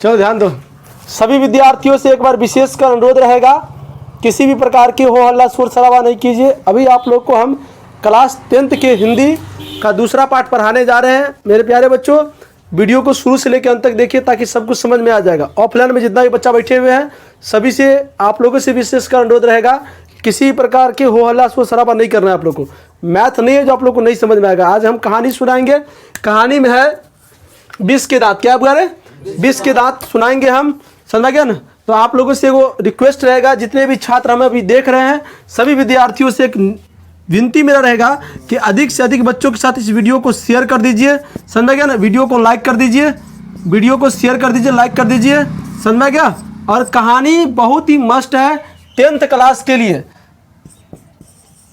चलो ध्यान दो। सभी विद्यार्थियों से एक बार विशेष कर अनुरोध रहेगा, किसी भी प्रकार की हो हल्ला शोर शराबा नहीं कीजिए। अभी आप लोग को हम क्लास 10th के हिंदी का दूसरा पाठ पढ़ाने जा रहे हैं। मेरे प्यारे बच्चों, वीडियो को शुरू से लेकर अंत तक देखिए ताकि सब कुछ समझ में आ जाएगा। ऑफलाइन में जितना भी बच्चा बैठे हुए हैं सभी से आप लोगों से विशेष कर अनुरोध रहेगा, किसी प्रकार के हो हल्ला शोर शराबा नहीं करना है आप लोग को। मैथ नहीं है जो आप लोग को नहीं समझ में आएगा। आज हम कहानी सुनाएंगे। कहानी में है 20 के दांत। क्या बुआ रे? 20 के दांत सुनाएंगे हम, समझ गया ना। तो आप लोगों से वो रिक्वेस्ट रहेगा, जितने भी छात्र हमें अभी देख रहे हैं सभी विद्यार्थियों से एक विनती मेरा रहेगा कि अधिक से अधिक बच्चों के साथ इस वीडियो को शेयर कर दीजिए, समझ गया ना। वीडियो को लाइक कर दीजिए, वीडियो को शेयर कर दीजिए, लाइक कर दीजिए, समझ गया। और कहानी बहुत ही मस्त है 10th क्लास के लिए।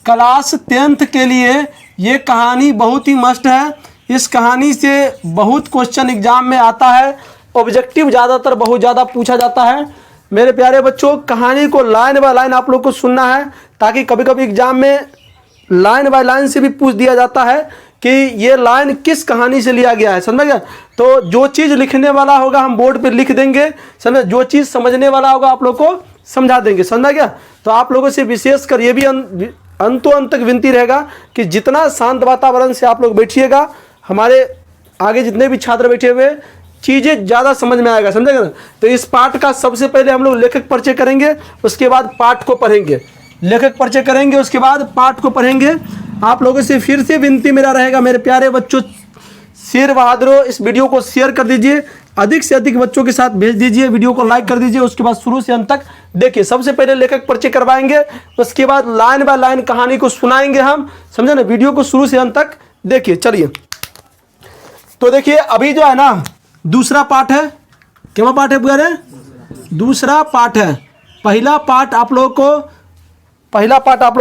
क्लास 10th के लिए ये कहानी बहुत ही मस्त है। इस कहानी से बहुत क्वेश्चन एग्जाम में आता है। ऑब्जेक्टिव ज़्यादातर बहुत ज़्यादा पूछा जाता है। मेरे प्यारे बच्चों, कहानी को लाइन बाय लाइन आप लोग को सुनना है, ताकि कभी कभी एग्जाम में लाइन बाय लाइन से भी पूछ दिया जाता है कि ये लाइन किस कहानी से लिया गया है, समझ गया। तो जो चीज़ लिखने वाला होगा हम बोर्ड पे लिख देंगे, समझ। जो चीज़ समझने वाला होगा आप लोग को समझा देंगे, समझा गया। तो आप लोगों से विशेष कर ये भी अंतों अंत तक विनती रहेगा कि जितना शांत वातावरण से आप लोग बैठिएगा, हमारे आगे जितने भी छात्र बैठे हुए चीज़ें ज़्यादा समझ में आएगा, समझेगा ना। तो इस पाठ का सबसे पहले हम लोग लेखक परिचय करेंगे, उसके बाद पाठ को पढ़ेंगे। लेखक परिचय करेंगे, उसके बाद पाठ को पढ़ेंगे। आप लोगों से फिर से विनती मेरा रहेगा, मेरे प्यारे बच्चों, शेर बहादुरों, इस वीडियो को शेयर कर दीजिए, अधिक से अधिक बच्चों के साथ भेज दीजिए, वीडियो को लाइक कर दीजिए। उसके बाद शुरू से अंत तक देखिए। सबसे पहले लेखक परिचय करवाएंगे, उसके बाद लाइन बाय लाइन कहानी को सुनाएंगे हम, समझे ना। वीडियो को शुरू से अंत तक देखिए। चलिए, तो देखिए अभी जो है ना दूसरा पाठ है। क्या पाठ है बुआ रे? दूसरा पाठ है। पहला पाठ आप लोगों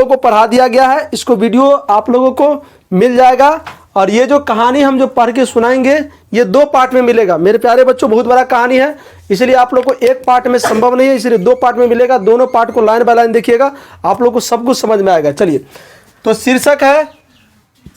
को पढ़ा दिया गया है। इसको वीडियो आप लोगों को मिल जाएगा। और ये जो कहानी हम जो पढ़ के सुनाएंगे ये 2 पार्ट में मिलेगा। मेरे प्यारे बच्चों, बहुत बड़ा कहानी है, इसलिए आप लोग को एक पार्ट में संभव नहीं है, इसलिए 2 पार्ट में मिलेगा। दोनों पार्ट को लाइन बाय लाइन देखिएगा, आप लोग को सब कुछ समझ में आएगा। चलिए, तो शीर्षक है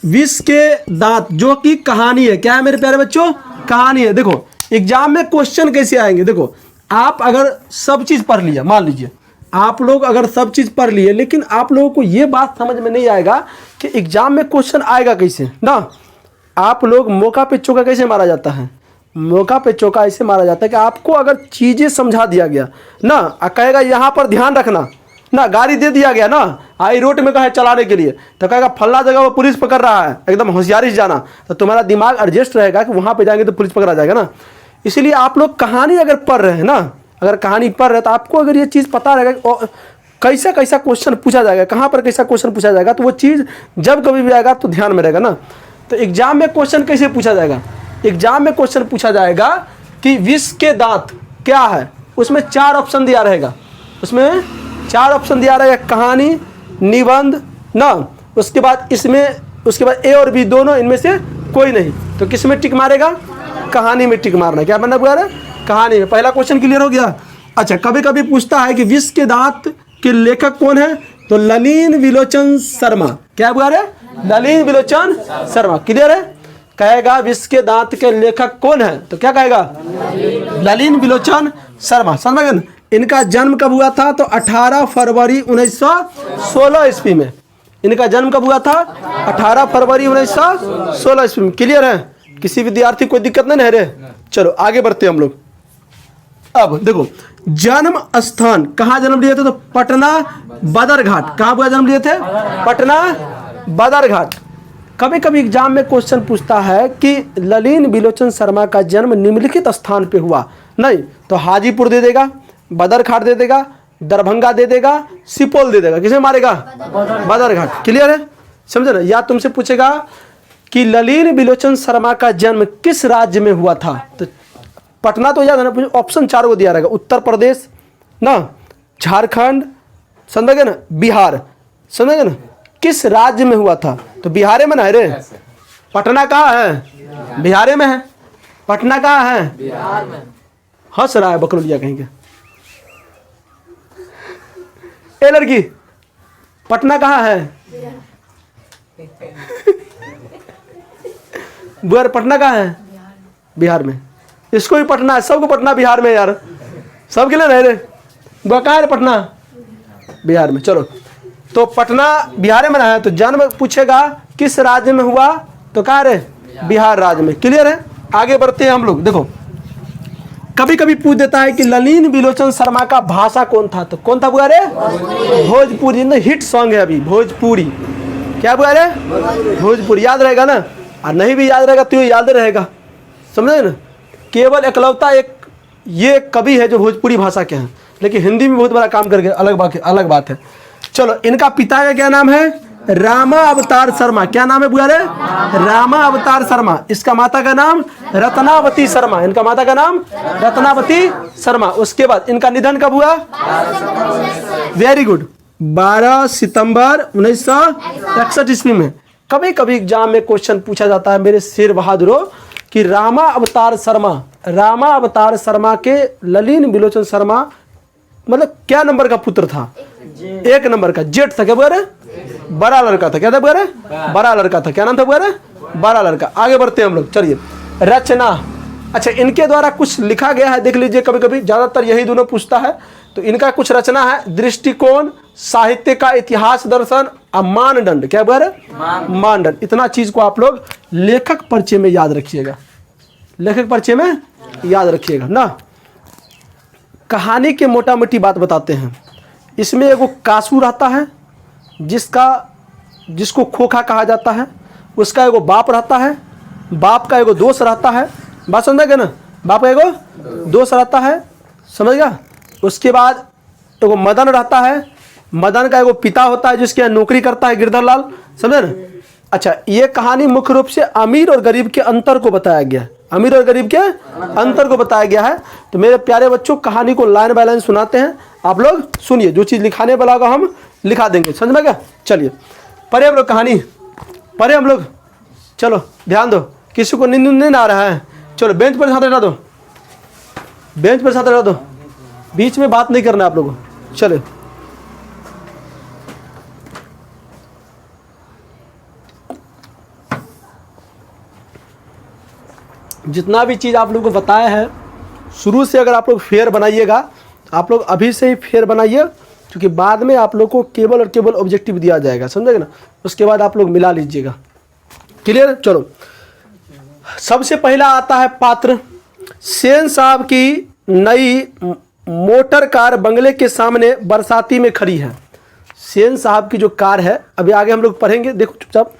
20 के दांत, जो कि कहानी है। क्या है मेरे प्यारे बच्चों? कहानी है। देखो एग्जाम में क्वेश्चन कैसे आएंगे। देखो, आप अगर सब चीज़ पढ़ लिया, मान लीजिए आप लोग अगर सब चीज़ पढ़ लिए, लेकिन आप लोगों को ये बात समझ में नहीं आएगा कि एग्जाम में क्वेश्चन आएगा कैसे ना। आप लोग मौका पे चौका कैसे मारा जाता है? मौका पे चौका ऐसे मारा जाता है कि आपको अगर चीज़ें समझा दिया गया ना, कहेगा यहाँ पर ध्यान रखना ना, गाड़ी दे दिया गया ना, आई रोड में कहे चलाने के लिए, तो कहेगा फल्ला जगह वो पुलिस पकड़ रहा है, एकदम होशियारी से जाना, तो तुम्हारा दिमाग एडजस्ट रहेगा कि वहाँ पे जाएंगे तो पुलिस पकड़ा जाएगा ना। इसलिए आप लोग कहानी अगर पढ़ रहे हैं ना, अगर कहानी पढ़ रहे हैं तो आपको अगर ये चीज़ पता रहेगा कैसा कैसा क्वेश्चन पूछा जाएगा, कहाँ पर कैसा क्वेश्चन पूछा जाएगा, तो वो चीज़ जब कभी भी आएगा तो ध्यान में रहेगा ना। तो एग्जाम में क्वेश्चन कैसे पूछा जाएगा? एग्जाम में क्वेश्चन पूछा जाएगा कि 20 के दांत क्या है, उसमें 4 ऑप्शन दिया रहेगा। उसमें 4 ऑप्शन दिया रहेगा, कहानी, निबंध ना, उसके बाद ए और बी दोनों, इनमें से कोई नहीं। तो किस में टिक मारेगा? कहानी में टिक मारना। क्या बनना बुआ रे? कहानी में। पहला क्वेश्चन क्लियर हो गया। अच्छा, कभी कभी पूछता है कि 20 के दांत के लेखक कौन है, तो ललिन विलोचन शर्मा। क्या बुआ रे? ललिन विलोचन शर्मा। क्लियर है? कहेगा 20 के दांत के लेखक कौन है, तो क्या कहेगा? ललिन विलोचन शर्मा। समझ गए? इनका जन्म कब हुआ था, तो 18 फरवरी 1916 ईस्वी में। इनका जन्म कब हुआ था? 18 फरवरी 1916 ईस्वी में। क्लियर है? किसी विद्यार्थी कोई दिक्कत नहीं है रे? चलो आगे बढ़ते हैं हम लोग। अब देखो, जन्म स्थान कहाँ जन्म लिए थे, तो पटना बदरघाट। कहाँ हुआ जन्म लिए थे? पटना बदरघाट। कभी कभी एग्जाम में क्वेश्चन पूछता है कि ललिन विलोचन शर्मा का जन्म निम्नलिखित स्थान पे हुआ, नहीं तो हाजीपुर दे देगा, बदरघाट दे देगा, दरभंगा दे देगा, सुपौल दे देगा। किसे मारेगा? बदरघाट। क्लियर है? समझे ना। या तुमसे पूछेगा कि ललिन विलोचन शर्मा का जन्म किस राज्य में हुआ था, तो पटना तो याद है ना, ऑप्शन 4 को दिया रहेगा, उत्तर प्रदेश ना, झारखंड, समझे ना, बिहार। समझे ना, किस राज्य में हुआ था, तो बिहार में ना है रे। पटना कहाँ है? बिहार में है। पटना कहाँ है? बिहार में। हंस रहा है बकरोलिया कहेंगे। ए लड़की, पटना कहाँ है? बुआर, पटना कहाँ है? बिहार में। इसको भी पटना है, सबको पटना बिहार में यार, सबके लिए नहीं रे। वो कहाँ है पटना? बिहार में। चलो तो पटना बिहार में है, तो जन्म पूछेगा किस राज्य में हुआ, तो कहाँ रे? बिहार राज्य में। क्लियर है? आगे बढ़ते हैं हम लोग। देखो कभी कभी पूछ देता है कि ललिन विलोचन शर्मा का भाषा कौन था, तो कौन था बुआ रे? भोजपुरी। हिट सॉन्ग है अभी भोजपुरी। क्या बुआ रे? भोजपुरी। याद रहेगा ना, और नहीं भी याद रहेगा तो याद रहेगा, समझे ना। केवल एकलौता एक ये कवि है जो भोजपुरी भाषा के हैं, लेकिन हिंदी में बहुत बड़ा काम करके अलग बात है। चलो इनका पिता का क्या नाम है? रामा अवतार शर्मा। क्या नाम है बुआ रे? रामा अवतार शर्मा। इसका माता का नाम रत्नावती शर्मा। इनका माता का नाम रत्नावती शर्मा। उसके बाद इनका निधन कब हुआ? वेरी गुड, 12 सितंबर 1961 ईस्वी में। कभी कभी एग्जाम में क्वेश्चन पूछा जाता है मेरे शेर बहादुरों कि रामा अवतार शर्मा के ललिन विलोचन शर्मा मतलब क्या नंबर का पुत्र था? 1 नंबर का। जेठ था क्या बुआ रे? बड़ा लड़का था। क्या था बुआ रे? बड़ा लड़का था। क्या नाम था बुआ रे? बड़ा लड़का। आगे बढ़ते हैं हम लोग। चलिए रचना। अच्छा इनके द्वारा कुछ लिखा गया है, देख लीजिए। कभी कभी ज्यादातर यही दोनों पूछता है, तो इनका कुछ रचना है। दृष्टिकोण, साहित्य का इतिहास, दर्शन और मानदंड। क्या बुआ रे? मानदंड। इतना चीज को आप लोग लेखक परिचय में याद रखिएगा, लेखक परिचय में याद रखिएगा ना। कहानी के मोटा मोटी बात बताते हैं। इसमें एगो कासू रहता है जिसको खोखा कहा जाता है। उसका एगो बाप रहता है, बाप का एगो दोस्त रहता है। बात समझेगा ना, बाप का एगो दोस्त रहता है, समझ गया। उसके बाद एगो मदन रहता है, मदन का एगो पिता होता है जिसके यहाँ नौकरी करता है गिरधर लाल, समझे ना। अच्छा ये कहानी मुख्य रूप से अमीर और गरीब के अंतर को बताया गया है, अमीर और गरीब के अंतर को बताया गया है। तो मेरे प्यारे बच्चों कहानी को लाइन बाय लाइन सुनाते हैं, आप लोग सुनिए। जो चीज़ लिखाने वाला होगा हम लिखा देंगे, समझ में क्या। चलिए पढ़े हम लोग कहानी, पढ़े हम लोग। चलो ध्यान दो, किसी को नींद नहीं आ रहा है? चलो बेंच पर साथ बैठा दो, बेंच पर साथ बैठा दो, बीच में बात नहीं करना आप लोगों को। चलो जितना भी चीज़ आप लोगों को बताया है शुरू से, अगर आप लोग फेयर बनाइएगा, आप लोग अभी से ही फेयर बनाइए, क्योंकि बाद में आप लोग को केवल और केवल ऑब्जेक्टिव दिया जाएगा, समझेगा ना। उसके बाद आप लोग मिला लीजिएगा। क्लियर? चलो सबसे पहला आता है पात्र। सेन साहब की नई मोटर कार बंगले के सामने बरसाती में खड़ी है। सेन साहब की जो कार है, अभी आगे हम लोग पढ़ेंगे, देखो चुपचाप।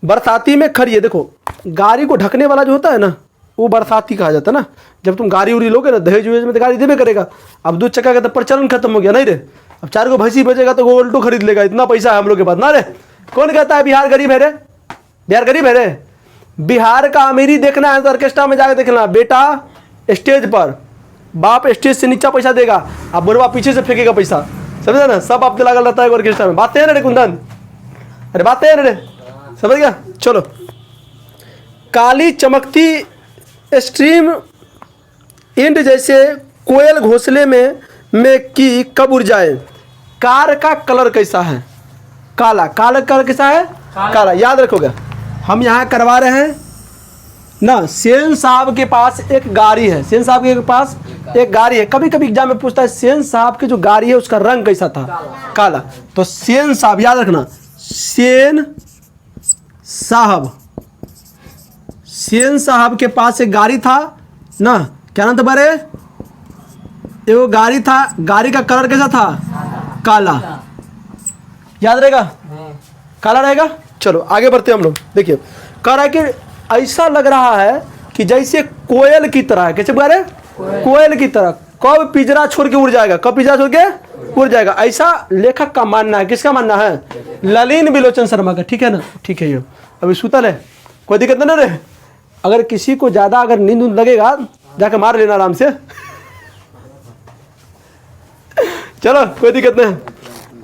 बरसाती में खड़ी है। देखो गाड़ी को ढकने वाला जो होता है ना, वो बरसाती कहा जाता है ना। जब तुम गाड़ी उड़ी लोगे ना, दहेज वहेज में तो गाड़ी देवे करेगा। अब 2 चक्का का तो प्रचलन खत्म हो गया नहीं रे। अब 4 को भैंसी बेचेगा तो वो उल्टो खरीद लेगा, इतना पैसा है हम लोग के पास ना रे। कौन कहता है बिहार गरीब है रे? बिहार गरीब है रे? बिहार का अमीरी देखना है तो ऑर्केस्ट्रा में जाकर देखना। बेटा स्टेज पर, बाप स्टेज से नीचा पैसा देगा, अब बुढ़वा पीछे से फेंकेगा पैसा, समझे ना। सब आपके लागल रहता है ऑर्केस्ट्रा में। बातें है ना रे कुंदन? अरे बातें है ना रे, समझ गया। चलो काली चमकती स्ट्रीम इंड जैसे कोयल घोंसले में की कब उड़ जाए। कार का कलर कैसा है? काला। काला कलर कैसा है? काला। याद रखोगे, हम यहाँ करवा रहे हैं ना। सेन साहब के पास एक गाड़ी है, सेन साहब के पास एक गाड़ी है। कभी कभी एग्जाम में पूछता है सेन साहब की जो गाड़ी है उसका रंग कैसा था? काला। तो सेन साहब याद रखना, सेन साहब के पास एक गाड़ी था ना। क्या नाम था बारे? एगो गाड़ी था, गाड़ी का कलर कैसा था? काला। याद रहेगा? काला रहेगा। चलो आगे बढ़ते हम लोग। देखिए कह रहा है कि ऐसा लग रहा है कि जैसे कोयल की तरह है। कैसे बारे? कोयल की तरह। कब पिंजरा छोड़ के उड़ जाएगा? कब पिंजरा छोड़ के उड़ जाएगा, ऐसा लेखक का मानना है। किसका मानना है? ललिन विलोचन शर्मा का। ठीक है ना? ठीक है। ये अभी सुतल है, कोई दिक्कत नहीं रहे। अगर किसी को ज़्यादा अगर नींद लगेगा जाकर मार लेना आराम से। चलो कोई दिक्कत नहीं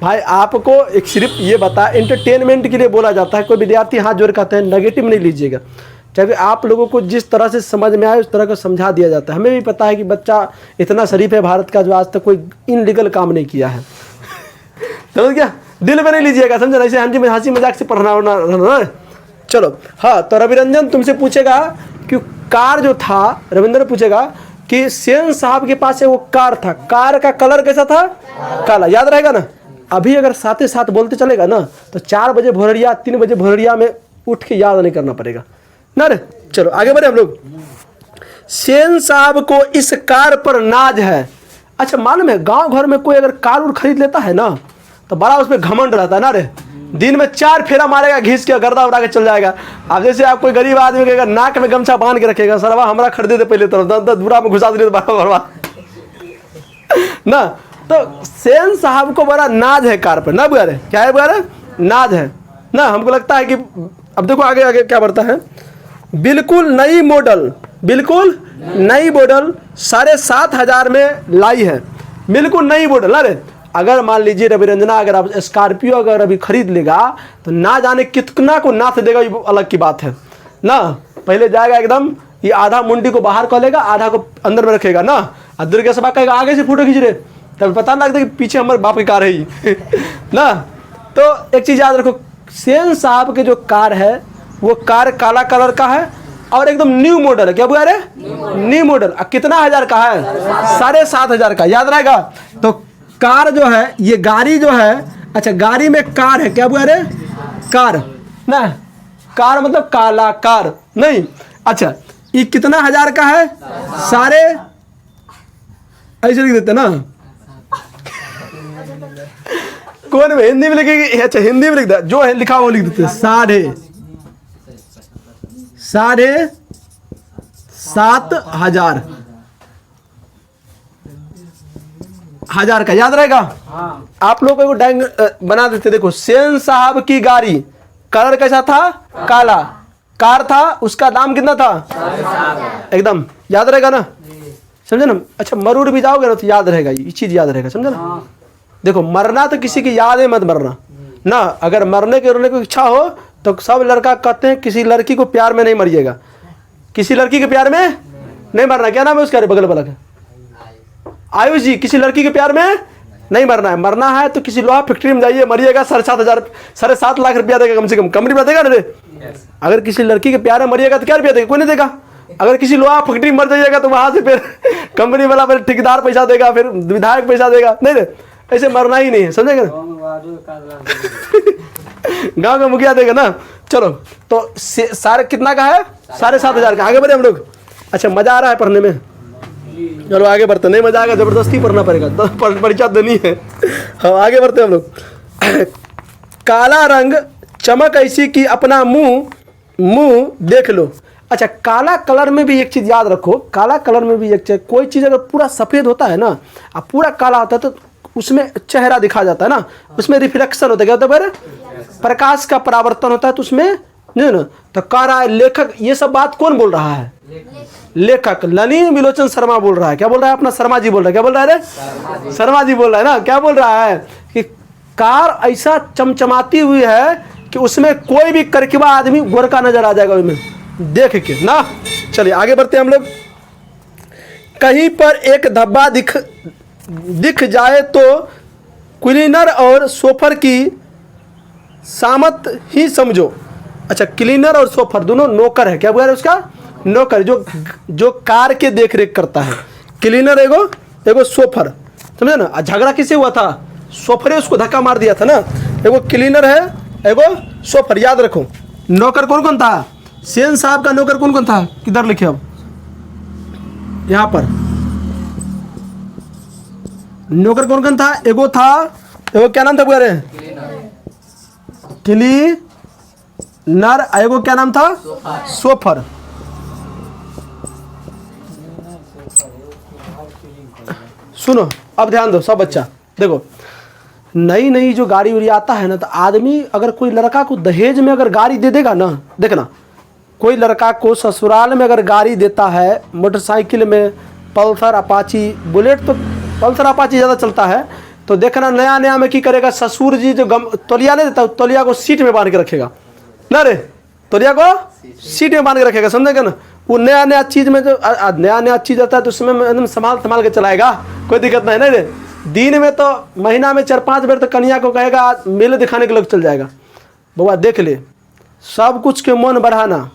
भाई। आपको एक सिर्फ ये बता, एंटरटेनमेंट के लिए बोला जाता है। कोई विद्यार्थी हाथ जोड़ कहते हैं, नेगेटिव नहीं लीजिएगा। चाहे आप लोगों को जिस तरह से समझ में आए उस तरह का समझा दिया जाता है। हमें भी पता है कि बच्चा इतना शरीफ है भारत का जो आज तक कोई इनलीगल काम नहीं किया है। समझ गया? दिल में नहीं लीजिएगा, समझे? ऐसे हाँ जी हंसी मजाक से पढ़ना होना। चलो हाँ, तो रवि रंजन तुमसे पूछेगा कि कार जो था, रविंद्र पूछेगा कि सेन साहब के पास वो कार था, कार का कलर कैसा था? काला। याद रहेगा ना? अभी अगर साथ ही साथ बोलते चलेगा ना तो 4 बजे भोररिया 3 बजे भोररिया में उठ के याद नहीं करना पड़ेगा ना रे। चलो आगे बढ़े हम लोग। सेन साहब को इस कार पर नाज है। अच्छा मालूम है गांव घर में कोई अगर कार उर खरीद लेता है ना तो बड़ा उसमें घमंड रहता है ना रे। दिन में 4 फेरा मारेगा, घीस के गर्दा उड़ा के चल जाएगा। अब जैसे आप कोई गरीब आदमी कहेगा नाक में गमछा बांध के रखेगा, सरवा हमारा खरीदे थे पहले तरफ 10 बुरा में घुसा दिए भरवा ना। तो सेन साहब को बड़ा नाज है कार पर ना बुआ रे। क्या है बुआ रे? नाज है ना। हमको लगता है कि अब देखो आगे आगे क्या बढ़ता है। बिल्कुल नई मॉडल, बिल्कुल नई मॉडल 7,500 में लाई है। बिल्कुल नई मॉडल ना रे। अगर मान लीजिए रवि रंजना अगर आप स्कॉर्पियो अगर अभी खरीद लेगा तो ना जाने कितना को नाथ देगा, ये अलग की बात है ना। पहले जाएगा एकदम ये आधा मुंडी को बाहर कर लेगा, आधा को अंदर में रखेगा ना। और दुर्गा सभा कहेगा आगे से फोटो खींच रहे, तब पता नहीं लगता कि पीछे हमारे बाप की कार है ही ना। तो एक चीज़ याद रखो, सेन साहब के जो कार है वो कार काला कलर का है और एकदम न्यू मॉडल है। क्या बुआ रे? New model. कितना हजार का है? 7,500 का। याद रहेगा। तो कार जो है ये गाड़ी जो है, अच्छा गाड़ी में कार है। क्या बुआ रे? कार ना। कार मतलब काला कार नहीं। अच्छा ये कितना हजार का है? सारे ऐसे लिख देते ना। कौन में हिंदी में लिखेगी? अच्छा हिंदी में लिख दे, जो है लिखा वो लिख देते। 7,500 हजार का। याद रहेगा। आप लोग को डायंग बना देते। देखो सेन साहब की गाड़ी कलर कैसा था? काला। कार था, उसका दाम कितना था? एकदम याद रहेगा ना, समझे ना। अच्छा मरूड भी जाओगे ना तो याद रहेगा, ये चीज याद रहेगा, समझे ना। देखो मरना तो किसी की याद है मत मरना ना। अगर मरने के रोने की इच्छा हो तो सब लड़का कहते हैं किसी लड़की को प्यार में नहीं मरिएगा, किसी लड़की के प्यार में नहीं मरना। क्या नाम है उसका? बगल वाला का आयुष जी। किसी लड़की के प्यार में नहीं मरना है। मरना है तो किसी लोहा फैक्ट्री में जाइए, मरिएगा। 7,500 लाख रुपया देगा कम से कम, कंपनी में देगा ना रे। अगर किसी लड़की के प्यार में मरिएगा तो क्या रुपया देगा? कोई नहीं देगा। अगर किसी लोहा फैक्ट्री में मर जाइएगा तो वहां से फिर कंपनी वाला फिर ठेकेदार पैसा देगा, फिर विधायक पैसा देगा। नहीं रे, ऐसे मरना ही नहीं है, समझेगा। गांव का मुखिया देगा ना। चलो तो सारे कितना का है? 7,500 का। आगे बढ़े हम लोग। अच्छा मजा आ रहा है पढ़ने में? चलो आगे बढ़ते। नहीं मजा आएगा जबरदस्ती पढ़ना पड़ेगा, तो परीक्षा देनी है। हाँ आगे बढ़ते हम लोग। काला रंग चमक ऐसी कि अपना मुंह देख लो। अच्छा काला कलर में भी एक चीज याद रखो, काला कलर में भी एक चीज, कोई चीज अगर पूरा सफेद होता है ना और पूरा काला होता है तो उसमें चेहरा दिखा जाता है ना, उसमें रिफ्लेक्शन होता है। क्या होता है? प्रकाश का परावर्तन होता है, तो उसमें नहीं ना। तो कह रहा है लेखक, ये सब बात कौन बोल रहा है? लेखक नलिन विलोचन शर्मा बोल रहा है। क्या बोल रहा है? अपना शर्मा जी बोल रहा है। क्या बोल रहा है रे? शर्मा जी बोल रहा है ना। क्या बोल रहा है कि कार ऐसा चमचमाती हुई है कि उसमें कोई भी करकिबा आदमी गोरका नजर आ जाएगा उसमें देख के ना। चलिए आगे बढ़ते हैं हम लोग। कहीं पर एक धब्बा दिख जाए तो क्लीनर और सोफर की सामत ही समझो। अच्छा क्लीनर और सोफर दोनों नौकर है। क्या बोल रहा है? उसका नौकर जो कार के देख रेख करता है। क्लीनर एगो सोफर, समझे ना। झगड़ा किससे हुआ था? सोफरे उसको धक्का मार दिया था ना। एगो क्लीनर है, एगो सोफर। याद रखो। नौकर कौन कौन था? सेन साहब का नौकर कौन कौन था? किधर लिखे अब? यहाँ पर नौकर कौन कौन था? एगो क्या नाम था? बुआ रे? क्लीनर। एगो क्या नाम था? सोफर। सुनो अब ध्यान दो सब बच्चा। देखो नई नई जो गाड़ी उड़ी आता है ना, तो आदमी अगर कोई लड़का को दहेज में अगर गाड़ी दे देगा ना, देखना कोई लड़का को ससुराल में अगर गाड़ी देता है मोटरसाइकिल में, पल्सर अपाची, बुलेट तो पल्सर अपाची ज़्यादा चलता है, तो देखना नया नया में की करेगा ससुर जी जो तौलिया नहीं देता, तौलिया को सीट में बांध के रखेगा ना रे। तौलिया को सीट में बांध के रखेगा, समझेगा ना। वो नया नया चीज़ में जो नया नया चीज़ आता है तो उसमें एकदम संभाल के चलाएगा, कोई दिक्कत नहीं रे। दिन में तो महीना में 4-5 बार तो कन्या को कहेगा मेले दिखाने के लोग चल जाएगा। बउआ देख ले, सब कुछ के मन बढ़ाना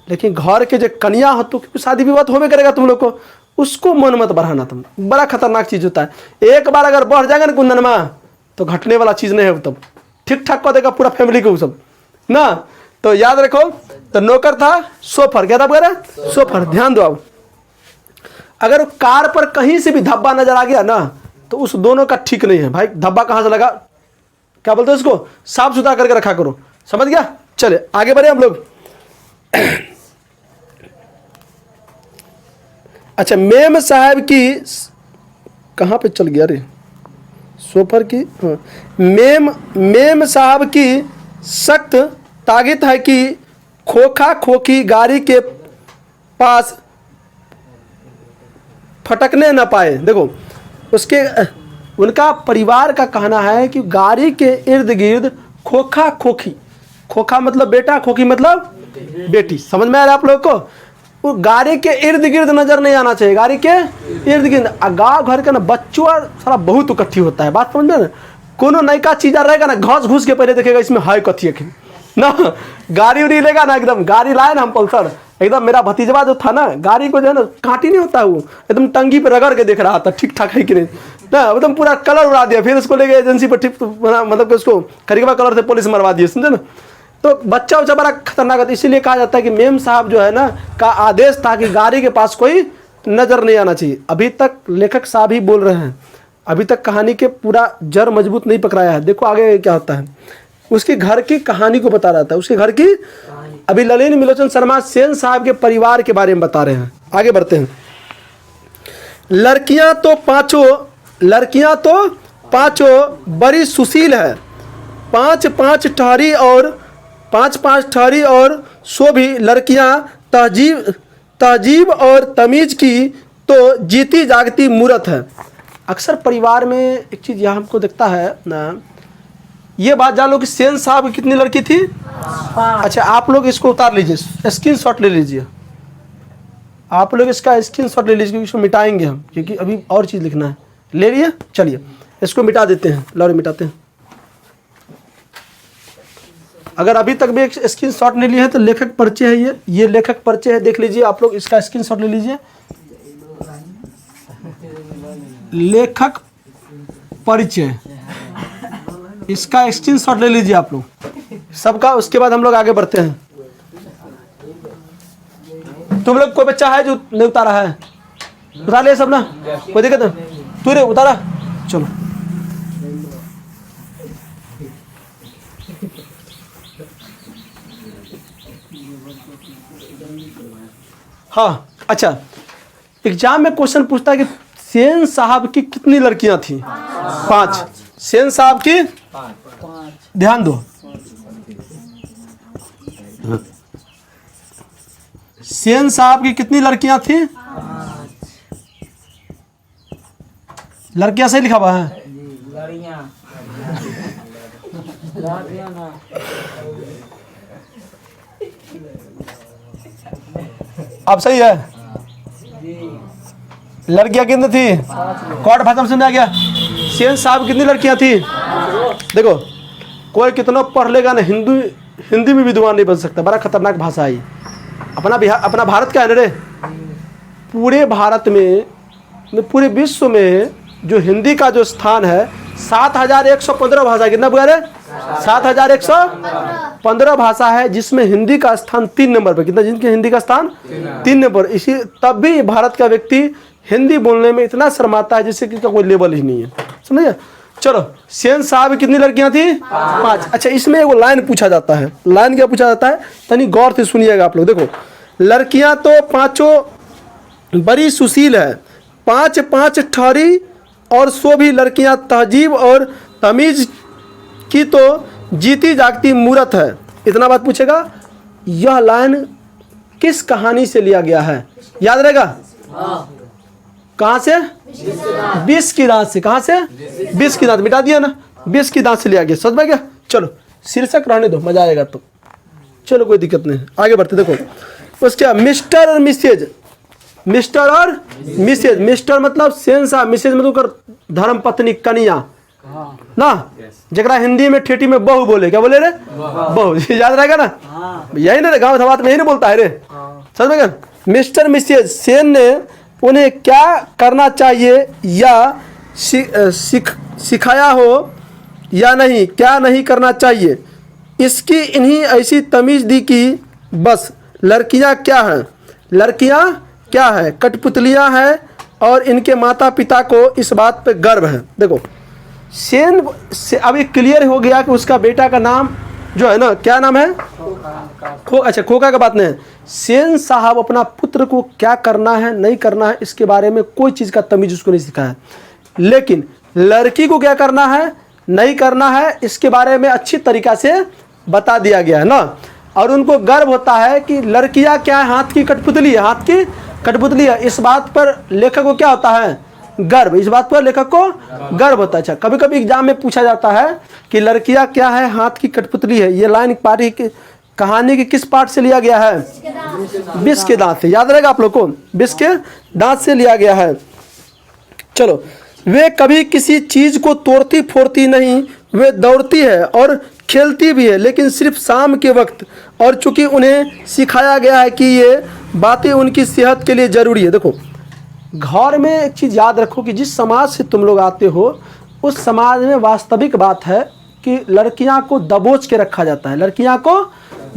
लेकिन घर के जो कन्या हो तो शादी विवाह होबे करेगा तुम लोग को, उसको मन मत बढ़ाना। तुम बड़ा खतरनाक चीज़ होता है। एक बार अगर बढ़ जाएगा ना कुंदन में तो घटने वाला चीज़ नहीं है, तब ठीक ठाक कर देगा पूरा फैमिली को सब ना। तो याद रखो, तो नौकर था सोफर, क्या था वगैरह सोफर। ध्यान दो, अब अगर कार पर कहीं से भी धब्बा नजर आ गया ना तो उस दोनों का ठीक नहीं है भाई। धब्बा कहाँ से लगा, क्या बोलते हैं उसको, साफ सुथरा करके रखा करो, समझ गया। चले आगे बढ़े हम लोग। अच्छा, मेम साहब की कहाँ पे चल गया रे, सोफर की, हाँ। मेम साहब की सख्त ताकीद है कि खोखा खोखी गाड़ी के पास फटकने न पाए। देखो उसके उनका परिवार का कहना है कि गाड़ी के इर्द गिर्द खोखा खोखी, खोखा मतलब बेटा, खोखी मतलब बेटी, समझ में आ रहा है आप लोग को। वो गाड़ी के इर्द गिर्द नजर नहीं आना चाहिए, गाड़ी के इर्द गिर्द। गाँव घर के ना बच्चों सारा बहुत इकट्ठी होता है, बात समझ में ना। कोनो नयका चीज़ रहेगा ना, घास घुस के पहले देखेगा इसमें है कथी है ना। गाड़ी उड़ी लेगा ना, एकदम गाड़ी लाए ना हम पल्सर, एकदम मेरा भतीजवा जो था ना, गाड़ी को जो है ना काटी नहीं होता, वो एकदम टंगी पे रगड़ के देख रहा था ठीक ठाक है कि नहीं ना, एकदम पूरा कलर उड़ा दिया। फिर उसको लेके एजेंसी पर ठीक मतलब कि उसको खरीदवा कलर से पुलिस मरवा दिए, समझे ना। तो बच्चा उच्चा बड़ा खतरनाक है। इसीलिए कहा जाता है कि मेम साहब जो है ना का आदेश था कि गाड़ी के पास कोई नजर नहीं आना चाहिए। अभी तक लेखक साहब ही बोल रहे हैं, अभी तक कहानी के पूरा जड़ मजबूत नहीं पकड़ाया है। देखो आगे क्या होता है, उसके घर की कहानी को बता रहा था, उसके घर की। अभी ललिन मिलोचन शर्मा सेन साहब के परिवार के बारे में बता रहे हैं, आगे बढ़ते हैं। लड़कियां तो पांचों बड़ी सुशील है, पांच पांच ठहरी और सो भी लड़कियां तहजीब और तमीज की तो जीती जागती मूरत है। अक्सर परिवार में एक चीज़ यहाँ हमको दिखता है ना, ये बात जान लो कि सेन साहब की कितनी लड़की थी, 5। अच्छा आप लोग इसको उतार लीजिए, स्क्रीनशॉट ले लीजिए, आप लोग इसका स्क्रीनशॉट ले लीजिए, क्योंकि इसको मिटाएंगे हम, क्योंकि अभी और चीज़ लिखना है। ले लिए, चलिए इसको मिटा देते हैं, लौरी मिटाते हैं। अगर अभी तक भी एक स्क्रीनशॉट नहीं लिए हैं तो लेखक परिचय है, ये लेखक परिचय है, देख लीजिए आप लोग, इसका स्क्रीनशॉट ले लीजिए। लेखक परिचय, इसका स्क्रीनशॉट ले लीजिए आप लोग सबका। उसके बाद हम लोग आगे बढ़ते हैं। तुम लोग कोई बच्चा है जो नहीं उतारा है, उतार ले सब ना, कोई दिक्कत नहीं, तू रे उतारा, चलो। हाँ अच्छा, एग्जाम में क्वेश्चन पूछता है कि सेन साहब की कितनी लड़कियां थी, 5। सेन साहब की 5, ध्यान दो। सेन साहब की कितनी लड़कियां थी, 5। लड़कियां सही लिखा हुआ है, अब सही है। लड़कियां कितनी थी, कौन भाषा में समझ आ गया। सेन साहब कितनी लड़कियां थी, देखो कोई कितना पढ़ लेगा ना, हिंदी में विद्वान नहीं बन सकता, बड़ा खतरनाक भाषा है। अपना भारत का है ना रे, पूरे भारत में, पूरे विश्व में जो हिंदी का जो स्थान है 7115 भाषा, कितना बुआ रे, 7115 भाषा है, जिसमें हिंदी का स्थान 3 नंबर पर। कितना, जिनके हिंदी का स्थान 3 नंबर। इसी तब भी भारत का व्यक्ति हिंदी बोलने में इतना शर्माता है जिससे कि कोई लेवल ही नहीं है, समझिए। चलो, सेन साहब कितनी लड़कियां थी, 5। अच्छा इसमें एगो लाइन पूछा जाता है, लाइन क्या पूछा जाता है, तनी गौर से सुनिएगा आप लोग। देखो, लड़कियां तो पांचों बड़ी सुशील है, 5 ठहरी और सो भी लड़कियां तहजीब और तमीज की तो जीती जागती मूरत है। इतना बात पूछेगा। यह लाइन किस कहानी से लिया गया है, याद रहेगा। कहाँ से, 20 की दांत से। कहाँ से, 20 की दांत, मिटा दिया ना, 20 की दांत से लिया गया, समझ में गया। चलो शीर्षक रहने दो, मजा आएगा तो। चलो कोई दिक्कत नहीं, आगे बढ़ते। देखो उसके मिस्टर और मिसेज, मिस्टर और मिसेज। मिस्टर मतलब सेन साहब, मिसेज मतलब धर्म पत्नी, कन्या ना, जरा हिंदी में ठेठी में बहू बोले, क्या बोले रे, बहू, याद रहेगा ना। यही ना गाँव धवात में यही नहीं बोलता है रे, समझ में क्या? मिस्टर मिसेज सेन ने उन्हें क्या करना चाहिए या सिखाया हो या नहीं, क्या नहीं करना चाहिए, इसकी इन्हीं ऐसी तमीज़ दी कि बस लड़कियां क्या हैं, लड़कियां क्या है, कठपुतलियां हैं और इनके माता पिता को इस बात पे गर्व है। देखो सेन से अभी क्लियर हो गया कि उसका बेटा का नाम जो है ना, क्या नाम है, अच्छा खोका का बात नहीं है। सेन साहब अपना पुत्र को क्या करना है नहीं करना है इसके बारे में कोई चीज़ का तमीज़ उसको नहीं सिखाया, लेकिन लड़की को क्या करना है नहीं करना है इसके बारे में अच्छी तरीक़ा से बता दिया गया है ना। और उनको गर्व होता है कि लड़कियां क्या है, हाथ की कठपुतली है, हाथ की कठपुतली है। इस बात पर लेखक को क्या होता है, गर्व, इस बात पर लेखक को गर्व होता है। अच्छा कभी कभी एग्जाम में पूछा जाता है कि लड़कियां क्या है, हाथ की कठपुतली है, ये लाइन पारी की कहानी के किस पार्ट से लिया गया है, विष के दांत से, याद रहेगा आप लोग को, विष के दांत से लिया गया है। चलो, वे कभी किसी चीज को तोड़ती फोड़ती नहीं, वे दौड़ती है और खेलती भी है, लेकिन सिर्फ शाम के वक्त, और चूंकि उन्हें सिखाया गया है कि ये बातें उनकी सेहत के लिए ज़रूरी है। देखो घर में एक चीज़ याद रखो कि जिस समाज से तुम लोग आते हो उस समाज में वास्तविक बात है कि लड़कियां को दबोच के रखा जाता है, लड़कियां को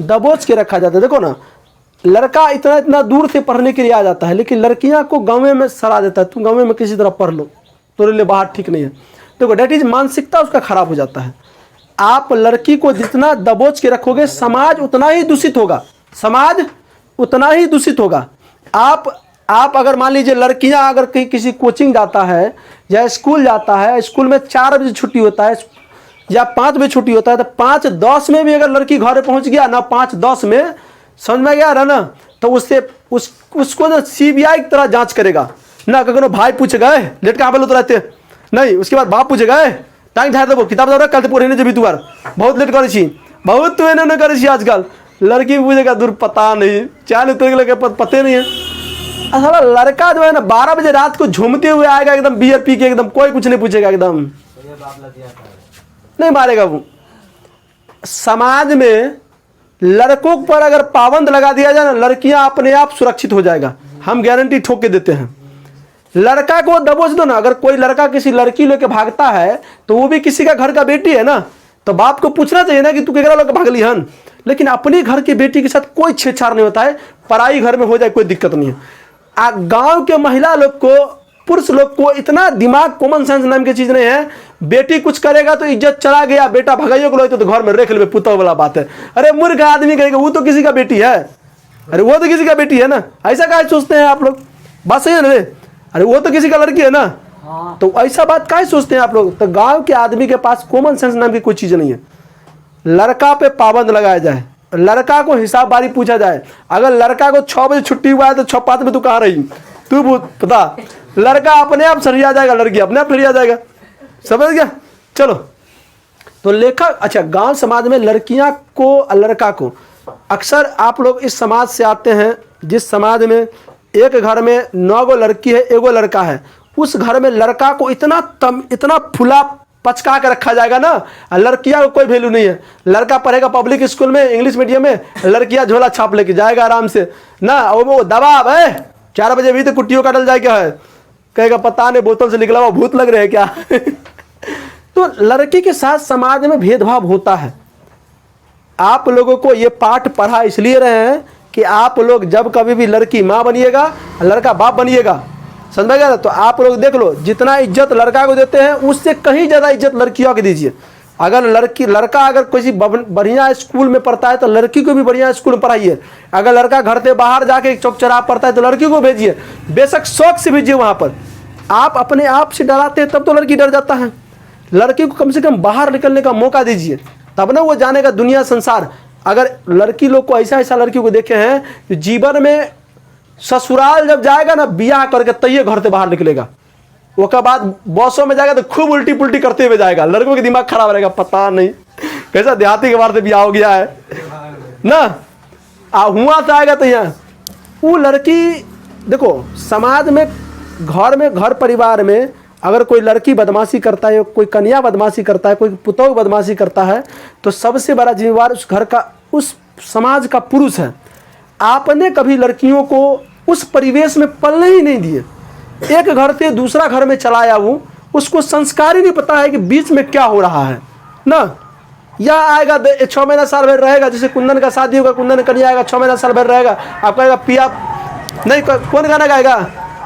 दबोच के रखा जाता है। देखो ना, लड़का इतना इतना दूर से पढ़ने के लिए आ जाता है, लेकिन लड़कियां को गाँव में सरा देता है, तुम गाँव में किसी तरह पढ़ लो, तेरे लिए बाहर ठीक नहीं है। देखो डेट इज मानसिकता उसका खराब हो जाता है। आप लड़की को जितना दबोच के रखोगे समाज उतना ही दूषित होगा, समाज उतना ही दूषित होगा। आप अगर मान लीजिए लड़कियां अगर कहीं किसी कोचिंग जाता है या स्कूल जाता है, स्कूल में 4 बजे छुट्टी होता है या 5 बजे छुट्टी होता है, तो 5:10 में भी अगर लड़की घर पहुंच गया ना, 5:10 में, समझ में गया रहा ना, तो उसको ना CBI की तरह जांच करेगा ना। कहीं भाई पूछ गए लेट कहाँ पे रहते नहीं, उसके बाद बाप पूछे गए टाइम झाड़ देवो किताब दौरा कल पढ़े जब तू बहुत लेट करे बहुत तू एने करे आजकल। लड़की पूछेगा दूर पता नहीं, चाय उतर पते नहीं है। असल लड़का जो है ना 12 बजे रात को झूमते हुए आएगा एकदम बियर पी के, एकदम कोई कुछ नहीं पूछेगा, एकदम नहीं मारेगा वो। समाज में लड़कों पर अगर पाबंद लगा दिया जाए ना, लड़कियां अपने आप सुरक्षित हो जाएगा, हम गारंटी ठोक के देते हैं। लड़का को दबोच दो ना, अगर कोई लड़का किसी लड़की लेके भागता है तो वो भी किसी का घर का बेटी है ना, तो बाप को पूछना चाहिए ना कि तू केकरा लेके भागली हन। लेकिन अपने घर की बेटी के साथ कोई छेड़छाड़ नहीं होता है, पराई घर में हो जाए कोई दिक्कत नहीं है। गांव के महिला लोग को, पुरुष लोग को इतना दिमाग, कॉमन सेंस नाम की चीज नहीं है। बेटी कुछ करेगा तो इज्जत चला गया, बेटा भगाइयो को तो घर में रख ले, पुतौ वाला बात है। अरे मूर्ख आदमी कहेगा वो तो किसी का बेटी है, अरे वो तो किसी का बेटी है ना, ऐसा काहे सोचते हैं आप लोग, बात सही है ना रे, अरे वो तो किसी का लड़की है ना, तो ऐसा बात काहे सोचते हैं आप लोग। तो गांव के आदमी के पास कॉमन सेंस नाम की कोई चीज नहीं है। लड़का पे पाबंद लगाया जाए, लड़का को हिसाब बारी पूछा जाए। अगर लड़का को 6 बजे छुट्टी हुआ है तो 6:05 में तू कहाँ रही, तू पता, लड़का अपने आप सरिया जाएगा, लड़की अपने आप सरिया जाएगा, समझ गया। चलो, तो लेखक, अच्छा गांव समाज में लड़कियां को, लड़का को, अक्सर आप लोग इस समाज से आते हैं जिस समाज में एक घर में 9 गो लड़की है, 1 गो लड़का है, उस घर में लड़का को इतना फुला पचका के रखा जाएगा ना, लड़कियां को कोई वैल्यू नहीं है। लड़का पढ़ेगा पब्लिक स्कूल में, इंग्लिश मीडियम में, लड़कियां झोला छाप लेके जाएगा आराम से ना, वो दबाव है 4 बजे भी तो कुट्टियों काटल जाए, क्या है कहेगा पता नहीं बोतल से निकला हुआ भूत लग रहे हैं क्या तो लड़की के साथ समाज में भेदभाव होता है। आप लोगों को ये पाठ पढ़ा इसलिए रहे हैं कि आप लोग जब कभी भी लड़की माँ बनिएगा, लड़का बाप बनिएगा, समझ में गया। तो आप लोग देख लो, जितना इज्जत लड़का को देते हैं उससे कहीं ज़्यादा इज्जत लड़कियों को दीजिए। अगर लड़का अगर किसी बढ़िया स्कूल में पढ़ता है तो लड़की को भी बढ़िया स्कूल में पढ़ाइए। अगर लड़का घर से बाहर जाके चौक चौराहा पढ़ता है तो लड़की को भेजिए, बेशक शौक से भेजिए वहाँ पर। आप अपने आप से डराते हैं तब तो लड़की डर जाता है। लड़की को कम से कम बाहर निकलने का मौका दीजिए, तब ना वो जानेगा दुनिया संसार। अगर लड़की लोग को ऐसा लड़की को देखे हैं कि जीवन में ससुराल जब जाएगा ना बियाह करके तैये घर से बाहर निकलेगा, उसके बाद बसों में जाएगा तो खूब उल्टी पुल्टी करते हुए जाएगा। लड़कों के दिमाग खराब रहेगा, पता नहीं कैसा देहाती के बार से बियाह हो गया है ना, हुआ तो आएगा तो यहाँ वो लड़की। देखो समाज में, घर परिवार में अगर कोई लड़की बदमाशी करता है, कोई कन्या बदमाशी करता है, कोई पुतौह बदमाशी करता है, तो सबसे बड़ा जिम्मेवार उस घर का, उस समाज का पुरुष है, आपने कभी लड़कियों को उस परिवेश में पलने ही नहीं दिए। एक घर से दूसरा घर में चलाया वो, उसको संस्कार ही नहीं पता है कि बीच में क्या हो रहा है ना। यहाँ आएगा 6 महीना साल भर रहेगा, जैसे कुंदन का शादी होगा, कुंदन कन्या आएगा 6 महीना साल भर रहेगा, आप कहेगा पिया नहीं, कौन गाना गाएगा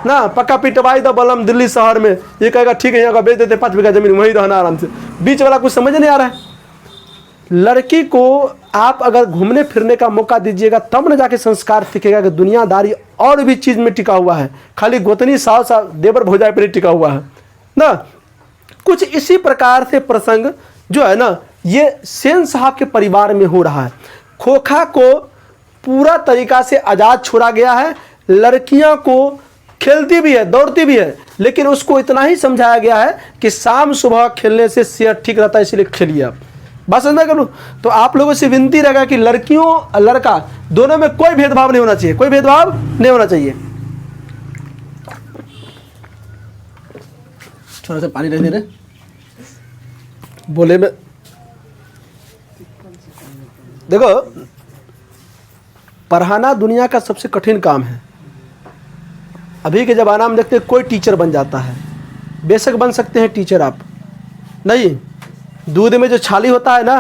ना, पक्का पिटवाई दो बलम दिल्ली शहर में, ये कहेगा ठीक है यहाँ का बेच देते 5 बीघा जमीन वहीं रहना आराम से। बीच वाला कुछ समझ नहीं आ रहा है। लड़की को आप अगर घूमने फिरने का मौका दीजिएगा तब न जाके संस्कार सीखेगा कि दुनियादारी और भी चीज़ में टिका हुआ है, खाली गोतनी सास देवर भौजाई पर ही टिका हुआ है ना। कुछ इसी प्रकार से प्रसंग जो है ना, ये सेन साहब के परिवार में हो रहा है। खोखा को पूरा तरीका से आज़ाद छोड़ा गया है, लड़कियां को खेलती भी है दौड़ती भी है, लेकिन उसको इतना ही समझाया गया है कि शाम सुबह खेलने से सेहत ठीक रहता है, इसलिए खेलिए आप। बस समझ में करूँ तो आप लोगों से विनती रहेगा कि लड़कियों और लड़का दोनों में कोई भेदभाव नहीं होना चाहिए, कोई भेदभाव नहीं होना चाहिए। थोड़ा सा पानी दे रहे बोले में। देखो, पढ़ाना दुनिया का सबसे कठिन काम है। अभी के ज़माना में देखते हैं कोई टीचर बन जाता है, बेशक बन सकते हैं टीचर आप, नहीं, दूध में जो छाली होता है ना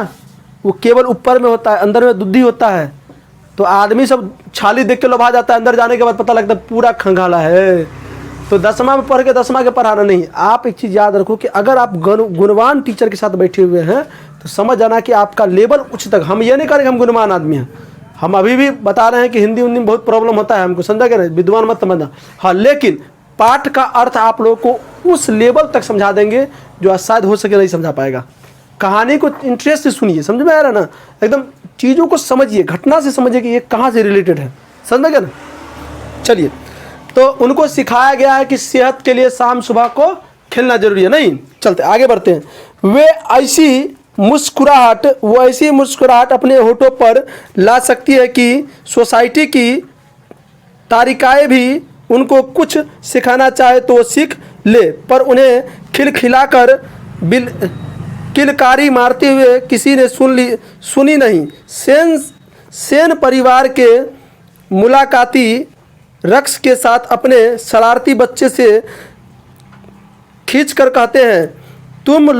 वो केवल ऊपर में होता है, अंदर में दूधी होता है। तो आदमी सब छाली देख के लोभा जाता है, अंदर जाने के बाद पता लगता है पूरा खंगाला है। तो 10वां में पढ़ के 10वां के पढ़ाना नहीं। आप एक चीज़ याद रखो कि अगर आप गुणवान टीचर के साथ बैठे हुए हैं तो समझ जाना कि आपका लेवल उच्च तक। हम ये नहीं करेंगे हम गुणवान आदमी हैं, हम अभी भी बता रहे हैं कि हिंदी उन्दी में बहुत प्रॉब्लम होता है हमको, समझा क्या, विद्वान मत समझना। हाँ, लेकिन पाठ का अर्थ आप लोगों को उस लेवल तक समझा देंगे जो शायद हो सके नहीं समझा पाएगा। कहानी को इंटरेस्ट से सुनिए, समझ में आ रहा है ना, एकदम चीज़ों को समझिए, घटना से समझिए कि ये कहाँ से रिलेटेड है, समझ गया ना। चलिए, तो उनको सिखाया गया है कि सेहत के लिए शाम सुबह को खेलना जरूरी है। नहीं, चलते आगे बढ़ते हैं। वो ऐसी मुस्कुराहट अपने होठों पर ला सकती है कि सोसाइटी की तारिकाएं भी उनको कुछ सिखाना चाहे तो सीख ले, पर उन्हें खिलखिलाकर किलकारी मारते हुए किसी ने सुनी नहीं। सेन परिवार के मुलाकाती रक्स के साथ अपने शरारती बच्चे से खींचकर कहते हैं, तुम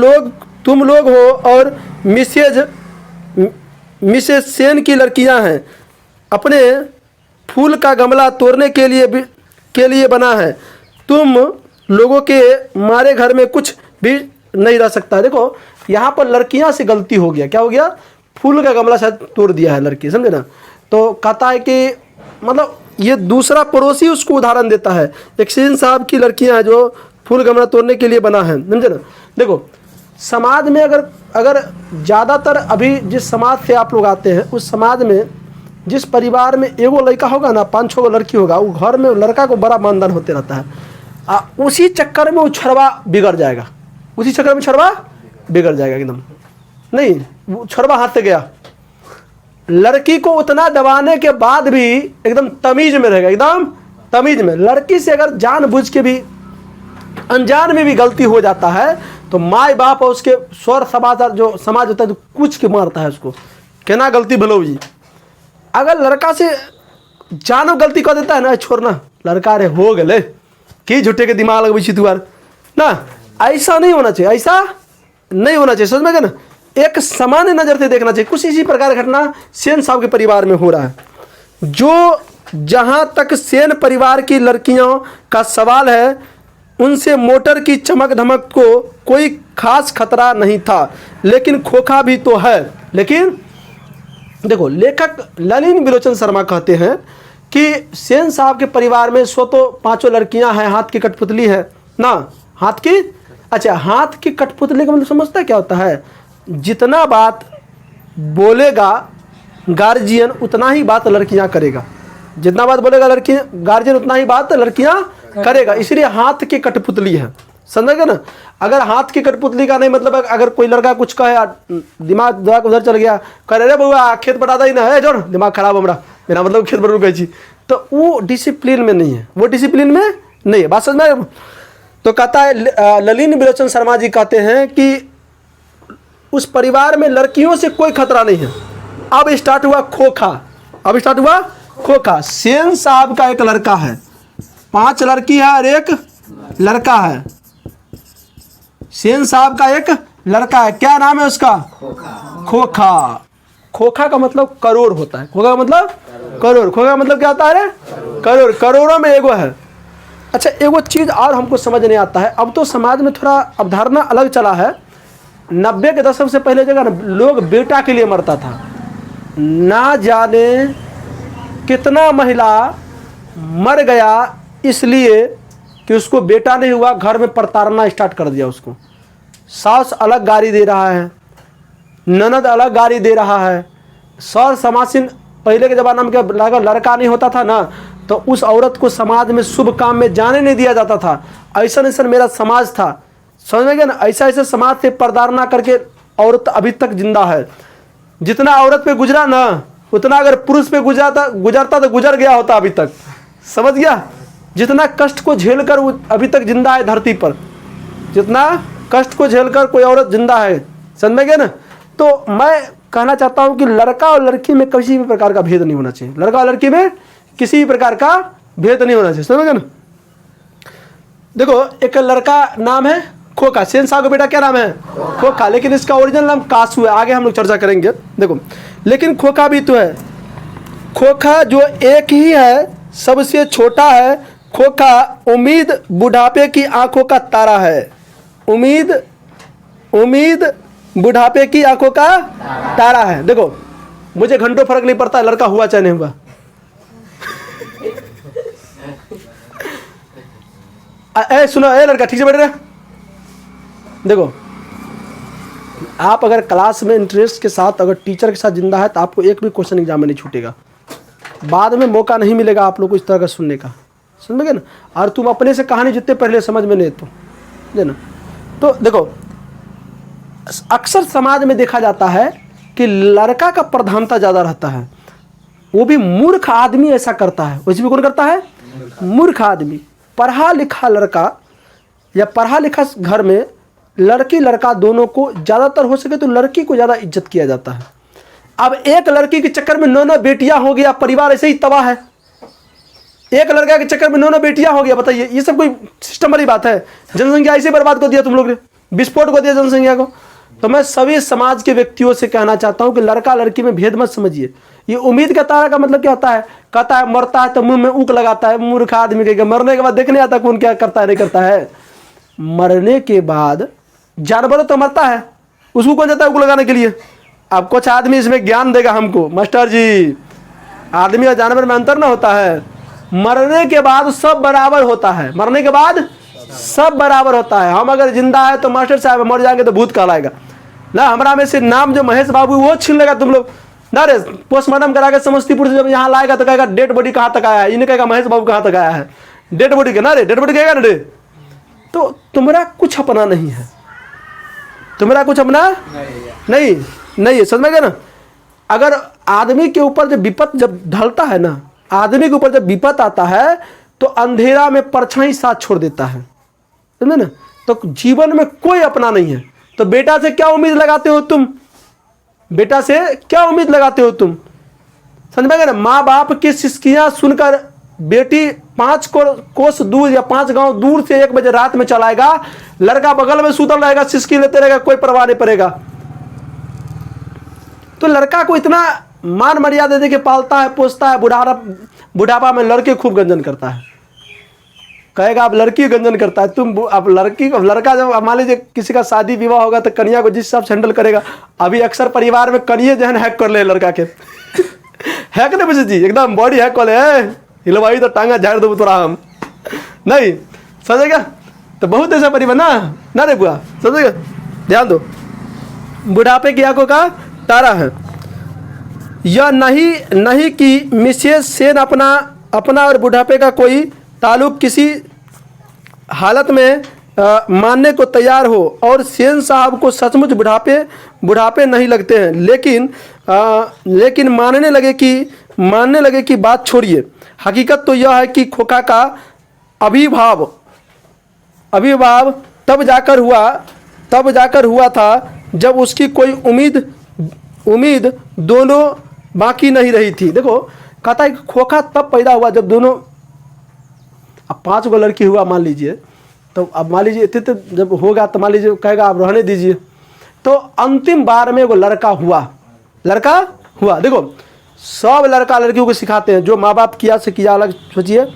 लोग हो और मिसेज सेन की लड़कियां हैं। अपने फूल का गमला तोड़ने के लिए बना है। तुम लोगों के मारे घर में कुछ भी नहीं रह सकता। देखो, यहाँ पर लड़कियां से गलती हो गया, क्या हो गया, फूल का गमला शायद तोड़ दिया है लड़की, समझे ना। तो कहता है कि मतलब ये दूसरा पड़ोसी उसको उदाहरण देता है, एक सेन साहब की लड़कियां हैं जो फूल गमला तोड़ने के लिए बना है, समझे ना। देखो, समाज में अगर ज़्यादातर अभी जिस समाज से आप लोग आते हैं उस समाज में जिस परिवार में एगो लड़का होगा ना 5-6 गो लड़की होगा, वो घर में लड़का को बड़ा मानदान होते रहता है। उसी चक्कर में वो छड़वा बिगड़ जाएगा, उसी चक्कर में छड़वा बिगड़ जाएगा एकदम। नहीं, वो छड़वा हाथ से गया, लड़की को उतना दबाने के बाद भी एकदम तमीज में रहेगा, एकदम तमीज में। लड़की से अगर जानबूझ के भी अनजान में भी गलती हो जाता है तो माँ बाप और उसके स्वर समाज जो समाज होता है तो कुछ के मारता है उसको, कहना गलती भलो जी। अगर लड़का से जानो गलती कर देता है ना, छोड़ना लड़का रे हो गए कि झूठे के दिमाग लगबी छी तुआर ना, ऐसा नहीं होना चाहिए, ऐसा नहीं होना चाहिए, समझ में गए ना। एक सामान्य नज़र से देखना चाहिए। कुछ इसी प्रकार घटना सेन साहब के परिवार में हो रहा है। जो जहाँ तक सेन परिवार की लड़कियों का सवाल है, उनसे मोटर की चमक धमक को कोई खास खतरा नहीं था, लेकिन खोखा भी तो है। लेकिन देखो, लेखक ललिन बिलोचन शर्मा कहते हैं कि सेन साहब के परिवार में सो तो 5 लड़कियां हैं, हाथ की कठपुतली है ना, हाथ की, अच्छा, हाथ की कठपुतली का मतलब समझता है क्या होता है, जितना बात बोलेगा गार्जियन उतना ही बात लड़कियां करेगा, जितना बात बोलेगा गार्जियन उतना ही बात लड़कियां करेगा, इसलिए हाथ की कठपुतली है, समझेगा ना। अगर हाथ की कठपुतली का नहीं मतलब अगर कोई लड़का कुछ कहे, दिमाग उधर चल गया, कह रे बउआ खेत बटा ही ना है, जोड़ दिमाग खराब हमारा, मेरा मतलब खेत बटू गई, तो वो डिसिप्लिन में नहीं है, वो डिसिप्लिन में नहीं है, बात समझ में। तो कहता है ललिन बिलोचन शर्मा जी कहते हैं कि उस परिवार में लड़कियों से कोई खतरा नहीं है, अब स्टार्ट हुआ खोखा। अब स्टार्ट हुआ खोखा। सेन साहब का एक लड़का है, 5 लड़की है और एक लड़का है। सेन साहब का एक लड़का है, क्या नाम है उसका? खोखा। खोखा का मतलब करोड़ होता है। खोखा का मतलब करोड़। खोखा का मतलब क्या होता है? करोड़। करोड़ों में एगो है। अच्छा, एगो चीज़ और हमको समझ नहीं आता है, अब तो समाज में थोड़ा अवधारणा अलग चला है। 90 के दशक से पहले जगह लोग बेटा के लिए मरता था। ना जाने कितना महिला मर गया इसलिए कि उसको बेटा नहीं हुआ, घर में प्रताड़ना स्टार्ट कर दिया उसको। सास अलग गाली दे रहा है, ननद अलग गाली दे रहा है, सर समासीन। पहले के ज़माना में क्या लड़का नहीं होता था ना, तो उस औरत को समाज में शुभ काम में जाने नहीं दिया जाता था। ऐसा ऐसा मेरा समाज था, समझ में गया ना। ऐसा ऐसा समाज से प्रताड़ना करके औरत अभी तक जिंदा है। जितना औरत पे गुजरा ना, उतना अगर पुरुष पे गुजरता तो गुजर गया होता अभी तक, समझ गया। जितना कष्ट को झेलकर वो अभी तक जिंदा है धरती पर, जितना कष्ट को झेलकर कोई औरत जिंदा है, समझ में गया ना। तो मैं कहना चाहता हूं कि लड़का और लड़की में किसी भी प्रकार का भेद नहीं होना चाहिए। लड़का और लड़की में किसी भी प्रकार का भेद नहीं होना चाहिए, समझ गए ना। देखो, एक लड़का नाम है खोखा। सेन साहब का बेटा क्या नाम है? खोखा। लेकिन इसका ओरिजिनल नाम कासू है, आगे हम लोग चर्चा करेंगे। देखो, लेकिन खोखा भी तो है। खोखा जो एक ही है, सबसे छोटा है। खोखा उम्मीद बुढ़ापे की आंखों का तारा है। उम्मीद बुढ़ापे की आंखों का तारा है। देखो, मुझे घंटों फर्क नहीं पड़ता लड़का हुआ चाहे नहीं हुआ। सुनो, लड़का ठीक से बैठ रहे। देखो, आप अगर क्लास में इंटरेस्ट के साथ, अगर टीचर के साथ जिंदा है, तो आपको एक भी क्वेश्चन एग्जाम में नहीं छूटेगा। बाद में मौका नहीं मिलेगा आप लोग को इस तरह का सुनने का, समझ गए ना। और तुम अपने से कहानी जितने पढ़ समझ में नहीं तो देना। तो देखो, अक्सर समाज में देखा जाता है कि लड़का का प्रधानता ज़्यादा रहता है। वो भी मूर्ख आदमी ऐसा करता है। वैसे भी कौन करता है? मूर्ख आदमी। पढ़ा लिखा लड़का या पढ़ा लिखा घर में लड़की लड़का दोनों को, ज़्यादातर हो सके तो लड़की को ज़्यादा इज्जत किया जाता है। अब एक लड़की के चक्कर में 9 बेटियां हो गया, परिवार ऐसे ही तबाह है। एक लड़का के चक्कर में 9 बेटियां हो गया, बताइए ये सब कोई सिस्टम वाली बात है? जनसंख्या ऐसे बर्बाद कर दिया तुम लोग ने, विस्फोट कर दिया जनसंख्या को। तो मैं सभी समाज के व्यक्तियों से कहना चाहता हूं कि लड़का लड़की में भेद मत समझिए। ये उम्मीद का तारा का मतलब क्या होता है? कहता है मरता है तो मुंह में ऊक लगाता है, मूर्ख आदमी कहेगा। मरने के बाद देखने आता कौन क्या करता है नहीं करता है। मरने के बाद जानवर तो मरता है, उसको कौन जाता है ऊक लगाने के लिए? अब कुछ आदमी इसमें ज्ञान देगा हमको, मास्टर जी आदमी और जानवर में अंतर ना होता है। मरने के बाद सब बराबर होता है। मरने के बाद सब बराबर होता है। हम अगर जिंदा है तो मास्टर साहब, मर जाएंगे तो भूत कहलाएगा ना। हमारा में से नाम जो महेश बाबू वो छीन लेगा तुम लोग ना रे। पोस्टमार्टम करा के समस्तीपुर से जब यहाँ लाएगा तो कहेगा डेड बॉडी कहाँ तक आया है, इन्हें कहेगा महेश बाबू कहाँ तक आया है। डेड बॉडी के ना रे, डेड बॉडी कहेगा ना रे। तो तुम्हारा कुछ अपना नहीं है, तुम्हारा कुछ अपना नहीं है, समझ में गए ना। अगर आदमी के ऊपर जब विपत जब ढलता है ना, आदमी के ऊपर जब विपत आता है तो अंधेरा में परछाई साथ छोड़ देता है, समझे ना। तो जीवन में कोई अपना नहीं है। तो बेटा से क्या उम्मीद लगाते हो तुम? बेटा से क्या उम्मीद लगाते हो तुम? समझ में गए ना। माँ बाप की सिसकियां सुनकर बेटी 5 कोस दूर या 5 गांव दूर से 1 बजे रात में चलाएगा, लड़का बगल में सुतल रहेगा, सिसकी लेते रहेगा, कोई परवाह नहीं पड़ेगा। तो लड़का को इतना मान मर्यादा दे के पालता है, पोसता है। बुढ़ापा में लड़के खूब गंजन करता है, कहेगा अब लड़की गंजन करता है। तुम अब लड़का जब मान लीजिए किसी का शादी विवाह होगा तो कन्या को जिस हिसाब से हैंडल करेगा। अभी अक्सर परिवार में कन्या जो है हैक कर ले लड़का के हैक नहीं बचे जी, एकदम बॉडी हैक कर ले, हिलवाई तो टांगा झाड़ दो तोरा हम नहीं, समझेगा। तो बहुत ऐसा परिवार ना रे बुआ, समझेगा। ध्यान दो, बुढ़ापे की आंखों का तारा है। यह नहीं कि मिसेस सेन अपना और बुढ़ापे का कोई ताल्लुक किसी हालत में मानने को तैयार हो, और सेन साहब को सचमुच बुढ़ापे नहीं लगते हैं। लेकिन मानने लगे कि बात छोड़िए। हकीकत तो यह है कि खोखा का अभिभाव तब जाकर हुआ था जब उसकी कोई उम्मीद दोनों बाकी नहीं रही थी। देखो कहता है कि खोखा तब पैदा हुआ जब दोनों, अब 5 गो लड़की हुआ मान लीजिए, तो अब मान लीजिए इतने जब होगा तो मान लीजिए कहेगा आप रहने दीजिए, तो अंतिम बार में एगो लड़का हुआ। देखो सब लड़का लड़कियों को सिखाते हैं, जो माँ बाप किया से किया अलग सोचिए,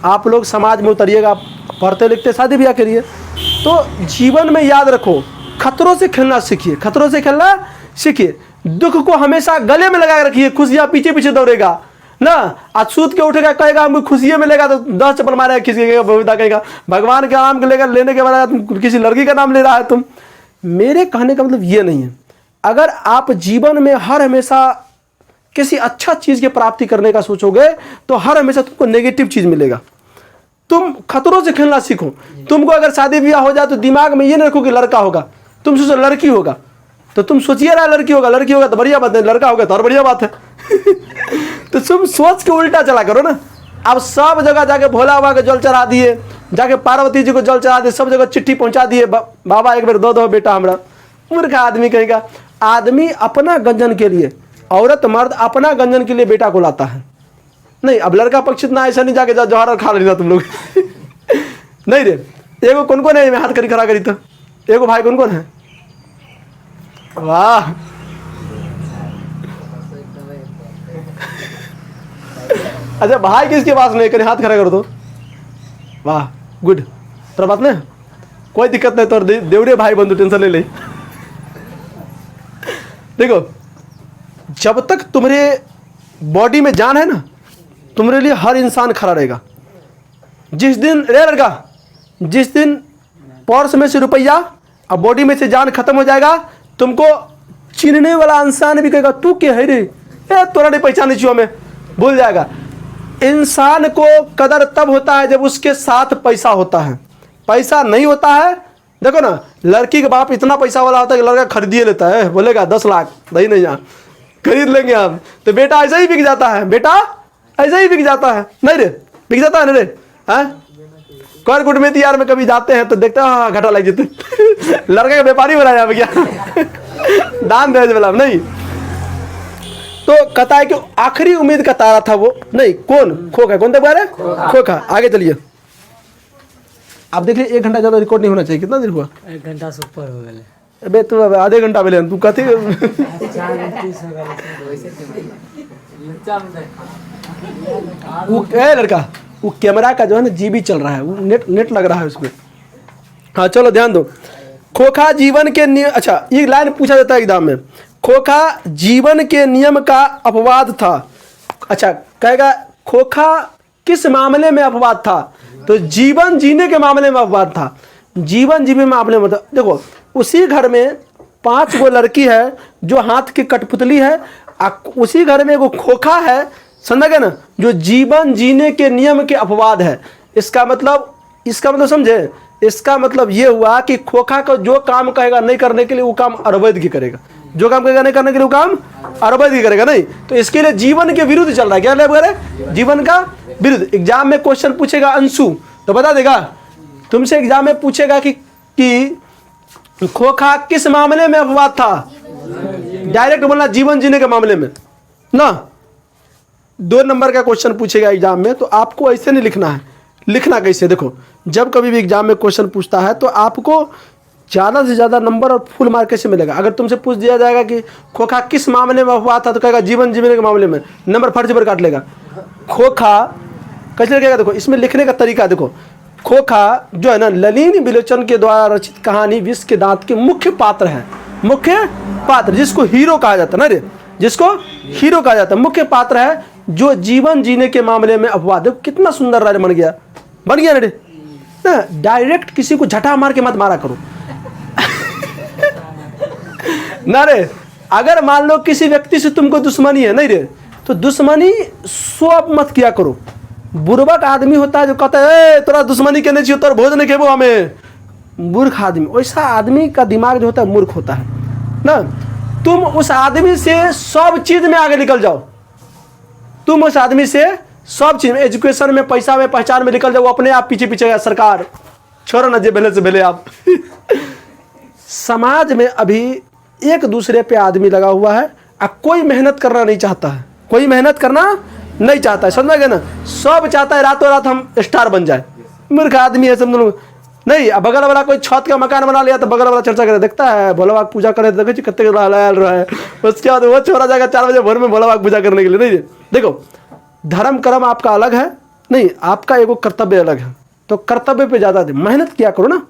आप लोग समाज में उतरिएगा, पढ़ते लिखते शादी ब्याह करिए। तो जीवन में याद रखो, खतरों से खेलना सीखिए, दुख को हमेशा गले में लगा के रखिए, खुशियाँ पीछे पीछे दौड़ेगा ना। आज सूत के उठेगा कहेगा मुझे खुशियों में लेगा तो 10 चप्पल मारेगा, किसी के बहुता कहेगा भगवान का नाम लेने के बाद तुम किसी लड़की का नाम ले रहा है तुम। मेरे कहने का मतलब ये नहीं है, अगर आप जीवन में हर हमेशा किसी अच्छा चीज़ की प्राप्ति करने का सोचोगे तो हर हमेशा तुमको नेगेटिव चीज़ मिलेगा। तुम खतरों से खेलना सीखो। तुमको अगर शादी ब्याह हो जाए तो दिमाग में ये नहीं रखो कि लड़का होगा, तुम सोचो लड़की होगा, तो तुम सोचिए रहा लड़की होगा तो बढ़िया बात है, लड़का होगा तो और बढ़िया बात है। तो तुम सोच के उल्टा चला करो ना। अब सब जगह जाके भोला बाबा के जल चढ़ा दिए, जाके पार्वती जी को जल चढ़ा दिए, सब जगह चिट्ठी पहुंचा दिए, बाबा एक बार दो बेटा हमरा। मूर्ख आदमी कहेगा, आदमी अपना गंजन के लिए, औरत मर्द अपना गंजन के लिए बेटा को लाता है। नहीं, अब लड़का पक्ष इतना ऐसा नहीं जाके जौहर खा लेना तुम लोग। नहीं रे, एगो कौन है, मैं हाथ करी खड़ा करी तो एगो भाई कौन है? वाह, अच्छा भाई किसके पास नहीं, कहीं हाथ खड़ा कर दो। वाह गुड, तेरा बात नहीं, कोई दिक्कत नहीं, तो देवरे भाई बंधु टेंशन ले ले। देखो जब तक तुम्हारे बॉडी में जान है ना, तुम्हारे लिए हर इंसान खड़ा रहेगा। जिस दिन रे लड़का, जिस दिन पर्स में से रुपया और बॉडी में से जान खत्म हो जाएगा, तुमको चिन्हने वाला इंसान भी कहेगा तू क्या है रे, तोरा नहीं पहचाने चाहिए हमें, भूल जाएगा। इंसान को कदर तब होता है जब उसके साथ पैसा होता है। पैसा नहीं होता है, देखो ना, लड़की का बाप इतना पैसा वाला होता है कि लड़का खरीदिए लेता है, बोलेगा 10 लाख नहीं यहाँ खरीद लेंगे हम, तो बेटा ऐसा ही बिक जाता है, नहीं रे, बिक जाता है ना रे। हाँ कर गुट में यार में कभी जाते हैं तो देखते हैं हाँ घाटा लग जाते। लड़के का व्यापारी बनाया क्या? दान दहेज वाला नहीं। तो कहता है कि आखिरी उम्मीद का तारा था वो, नहीं कौन, खोखा। कौन था बारे? खोखा। आगे चलिए, आप देख लीजिए 1 घंटा ज़्यादा रिकॉर्ड नहीं होना चाहिए। कितना देर हुआ? 1 घंटा से ऊपर हो गए। अबे तू आधे घंटा पहले तू कहते वो लड़का, वो कैमरा का जो है ना जीबी चल रहा है, वो नेट लग रहा है उसमें। हाँ चलो ध्यान दो। खोखा जीवन के नियम, अच्छा ये लाइन पूछा जाता है एग्जाम में, खोखा जीवन के नियम का अपवाद था। अच्छा कहेगा खोखा किस मामले में अपवाद था? तो जीवन जीने के मामले में अपवाद था। जीवन जीने में मामले में, देखो उसी घर में 5 गो लड़की है जो हाथ की कठपुतली है, उसी घर में एगो खोखा है, समझ गए ना, जो जीवन जीने के नियम के अपवाद है। इसका मतलब समझे, इसका मतलब ये हुआ कि खोखा को जो काम कहेगा नहीं करने के लिए वो काम अरवैध की करेगा, जो काम कहेगा नहीं करने के लिए वो काम अरवैध की करेगा। नहीं तो इसके लिए जीवन के विरुद्ध चल रहा है। क्या वगैरह जीवन का विरुद्ध। एग्जाम में क्वेश्चन पूछेगा अंशु तो बता देगा, तुमसे एग्जाम में पूछेगा कि खोखा किस मामले में अपवाद था, डायरेक्ट बोलना जीवन जीने के मामले में ना। 2 नंबर का क्वेश्चन पूछेगा एग्जाम में, तो आपको ऐसे नहीं लिखना है। लिखना कैसे? देखो जब कभी भी एग्जाम में क्वेश्चन पूछता है तो आपको ज़्यादा से ज़्यादा नंबर और फुल मार्क कैसे मिलेगा? अगर तुमसे पूछ दिया जाएगा कि खोखा किस मामले में हुआ था, तो कहेगा जीवन जीने के मामले में, नंबर फर्जी पर काट लेगा। खोखा कैसे लगेगा? देखो इसमें लिखने का तरीका देखो, खोखा जो है ना ललिन विलोचन के द्वारा रचित कहानी विष के दांत के मुख्य पात्र है। मुख्य पात्र जिसको हीरो कहा जाता है ना रे, जिसको हीरो कहा जाता है, मुख्य पात्र है जो जीवन जीने के मामले में अपवाद। देखो कितना सुंदर राय बन गया ना रे। डायरेक्ट किसी को झटा मार के मत मारा करो ना रे। अगर मान लो किसी व्यक्ति से तुमको दुश्मनी है नहीं रे, तो दुश्मनी स्वप मत किया करो। बुर्बक आदमी होता है जो कहता है तोरा दुश्मनी कहने चाहिए, तोर भोजन नहीं खेबो हमें, मूर्ख आदमी। वैसा आदमी का दिमाग जो होता है मूर्ख होता है ना। तुम उस आदमी से सब चीज में आगे निकल जाओ, तुम उस आदमी से सब चीज में, एजुकेशन में, पैसा में, पहचान में निकल जाओ, अपने आप पीछे पीछे सरकार छोड़ो ना जे भेले से भेले आप। समाज में अभी एक दूसरे पे आदमी लगा हुआ है, अब कोई मेहनत करना नहीं चाहता है, कोई मेहनत करना नहीं चाहता है, समझ गए ना। सब चाहता है रातों रात हम स्टार बन जाए। मूर्ख आदमी है सब लोग। नहीं, अब बगल वाला कोई छत का मकान बना लिया तो बगल वाला चर्चा करे, देखता है भोला बाबा पूजा करे, देखो कितने रहा है। उसके बाद वो छोड़ा जाएगा 4 बजे भोर में भोला बाबा पूजा करने के लिए। नहीं, देखो धर्म कर्म आपका अलग है, नहीं आपका एगो कर्तव्य अलग है। तो कर्तव्य पे ज़्यादा दे, मेहनत किया करो ना,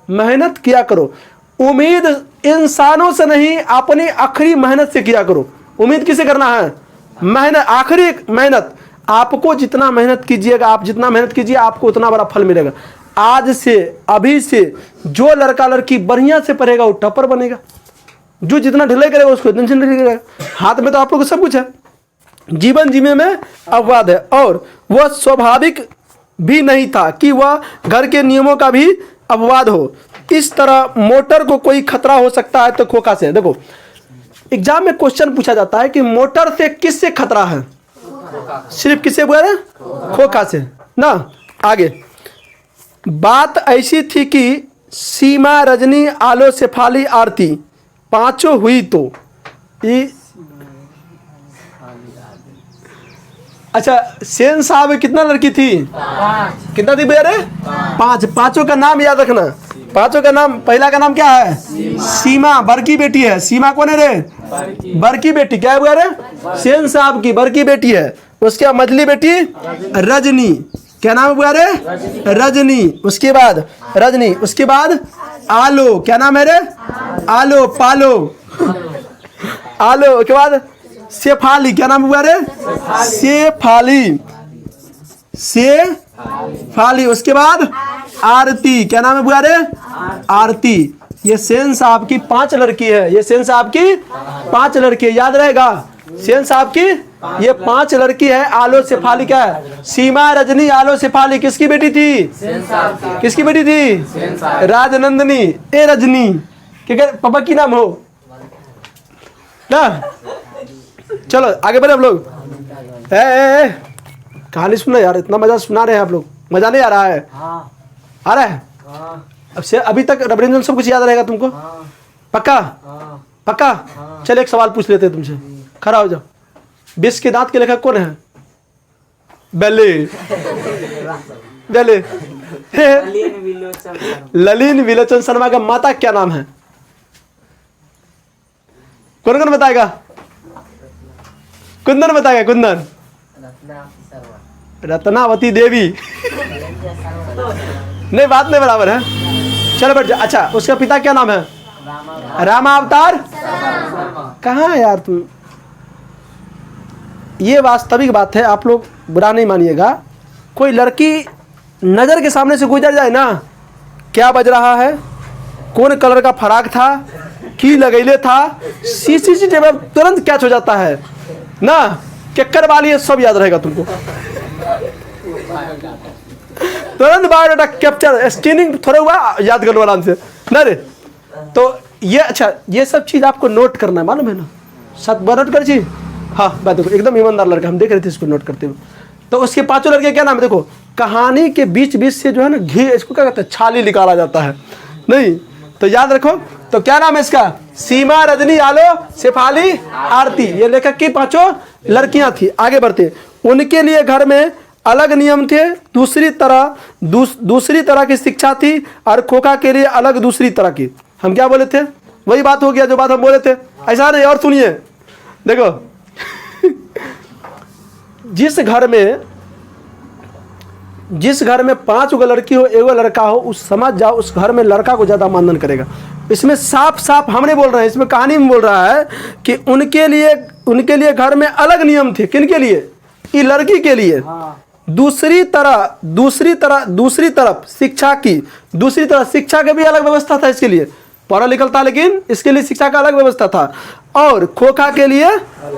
मेहनत किया करो। उम्मीद इंसानों से नहीं, अपनी आखिरी मेहनत से किया करो। उम्मीद किसे करना है? मेहनत, आखिरी मेहनत। आपको जितना मेहनत कीजिएगा, आप जितना मेहनत कीजिए आपको उतना बड़ा फल मिलेगा। आज से, अभी से जो लड़का लड़की बढ़िया से पढ़ेगा वो टॉपर बनेगा, जो जितना ढिलाई करेगा उसको टेंशन नहीं करेगा। हाथ में तो आप लोग को सब कुछ है, जीवन जीने में अपवाद है। और वह स्वाभाविक भी नहीं था कि वह घर के नियमों का भी अपवाद हो। इस तरह मोटर को कोई खतरा हो सकता है तो खोखा से। देखो एग्जाम में क्वेश्चन पूछा जाता है कि मोटर से किससे खतरा है? सिर्फ किससे बोल रहे? खोखा से ना। आगे बात ऐसी थी कि सीमा, रजनी, आलो, शेफाली, आरती पांचों हुई तो अच्छा सेन साहब कितना लड़की थी? 5। कितना थी भैया? 5। पांचों का नाम याद रखना। पांचों का नाम, पहला का नाम क्या है? सीमा, बड़की बेटी है। सीमा कौन है रे? बड़की बेटी। क्या है रे? सेन साहब की बड़की बेटी है। उसके बाद मझली बेटी रजनी। क्या नाम हुआ रे? रजनी। उसके बाद रजनी, उसके बाद आलो। क्या नाम है रे? आलो, पालो, आलो। के बाद शेफाली। क्या नाम हुआ रे? शेफाली, शेफाली। उसके बाद आरती। क्या नाम है बुआ रे? आरती। ये सेन साहब की 5 लड़की है। ये सेन साहब की 5 लड़की है, याद रहेगा। सेन साहब की ये 5 लड़की है। आलो, शेफाली क्या है? सीमा, रजनी, आलो, शेफाली किसकी बेटी थी? किसकी बेटी थी? राजनंदनी। ए रजनी क्या पापा की नाम हो ना। चलो आगे बढ़े हम लोग। कहानी सुनना यार, इतना मजा सुना रहे हैं आप लोग, मजा नहीं आ रहा है? आ रहा है? अब से अभी तक रबरिंजन सब कुछ याद रहेगा तुमको? पक्का? पक्का? चल एक सवाल पूछ लेते हैं तुमसे, खड़ा हो जाओ। विश्व के दांत के लेखक कौन है? बेले बेले ललिन विलोचन शर्मा का माता क्या नाम है? कौन कौन बताएगा? कुंदन बताएगा। कुंदन। रत्नावती देवी। नहीं, बात नहीं बराबर है। चलो बैठ जा। अच्छा उसका पिता क्या नाम है? रामा अवतार। कहाँ है यार तुम? ये वास्तविक बात है, आप लोग बुरा नहीं मानिएगा। कोई लड़की नज़र के सामने से गुजर जाए ना, क्या बज रहा है, कौन कलर का फराक था, की लगैले था, सीसीटीवी तुरंत कैच हो जाता है ना। केकर वाली है सब याद रहेगा तुमको। तुरंत बायोडाटा कैप्चर, स्कैनिंग थोड़ा हुआ याद करने वाला से ना रे। तो ये अच्छा, ये सब चीज़ आपको नोट करना है, मालूम है ना? सब नोट कर चीज। हाँ बात देखो, एकदम ईमानदार लड़का, हम देख रहे थे इसको नोट करते हुए। तो उसके 5 लड़के क्या नाम है? देखो कहानी के बीच बीच से जो है ना घी, इसको क्या कहते हैं, छाली निकाला जाता है। नहीं तो याद रखो। तो क्या नाम है इसका? सीमा, रजनी, आलो, शेफाली, आरती। ये लेखक की 5 लड़कियां थी। आगे बढ़ते। उनके लिए घर में अलग नियम थे, दूसरी तरह की शिक्षा थी, और खोखा के लिए अलग दूसरी तरह की। हम क्या बोले थे? वही बात हो गया जो बात हम बोले थे। ऐसा नहीं, और सुनिए देखो। जिस घर में 5 गो लड़की हो, 1 लड़का हो, उस समझ जाओ उस घर में लड़का को ज्यादा मानधन करेगा। इसमें साफ साफ हम नहीं बोल रहे हैं, इसमें कहानी में बोल रहा है कि उनके लिए घर में अलग नियम थे। किनके लिए? ये लड़की के लिए। दूसरी तरफ शिक्षा की, दूसरी तरफ शिक्षा की भी अलग व्यवस्था था। इसके लिए पढ़ा लिखा था, लेकिन इसके लिए शिक्षा का अलग व्यवस्था था। और खोखा के लिए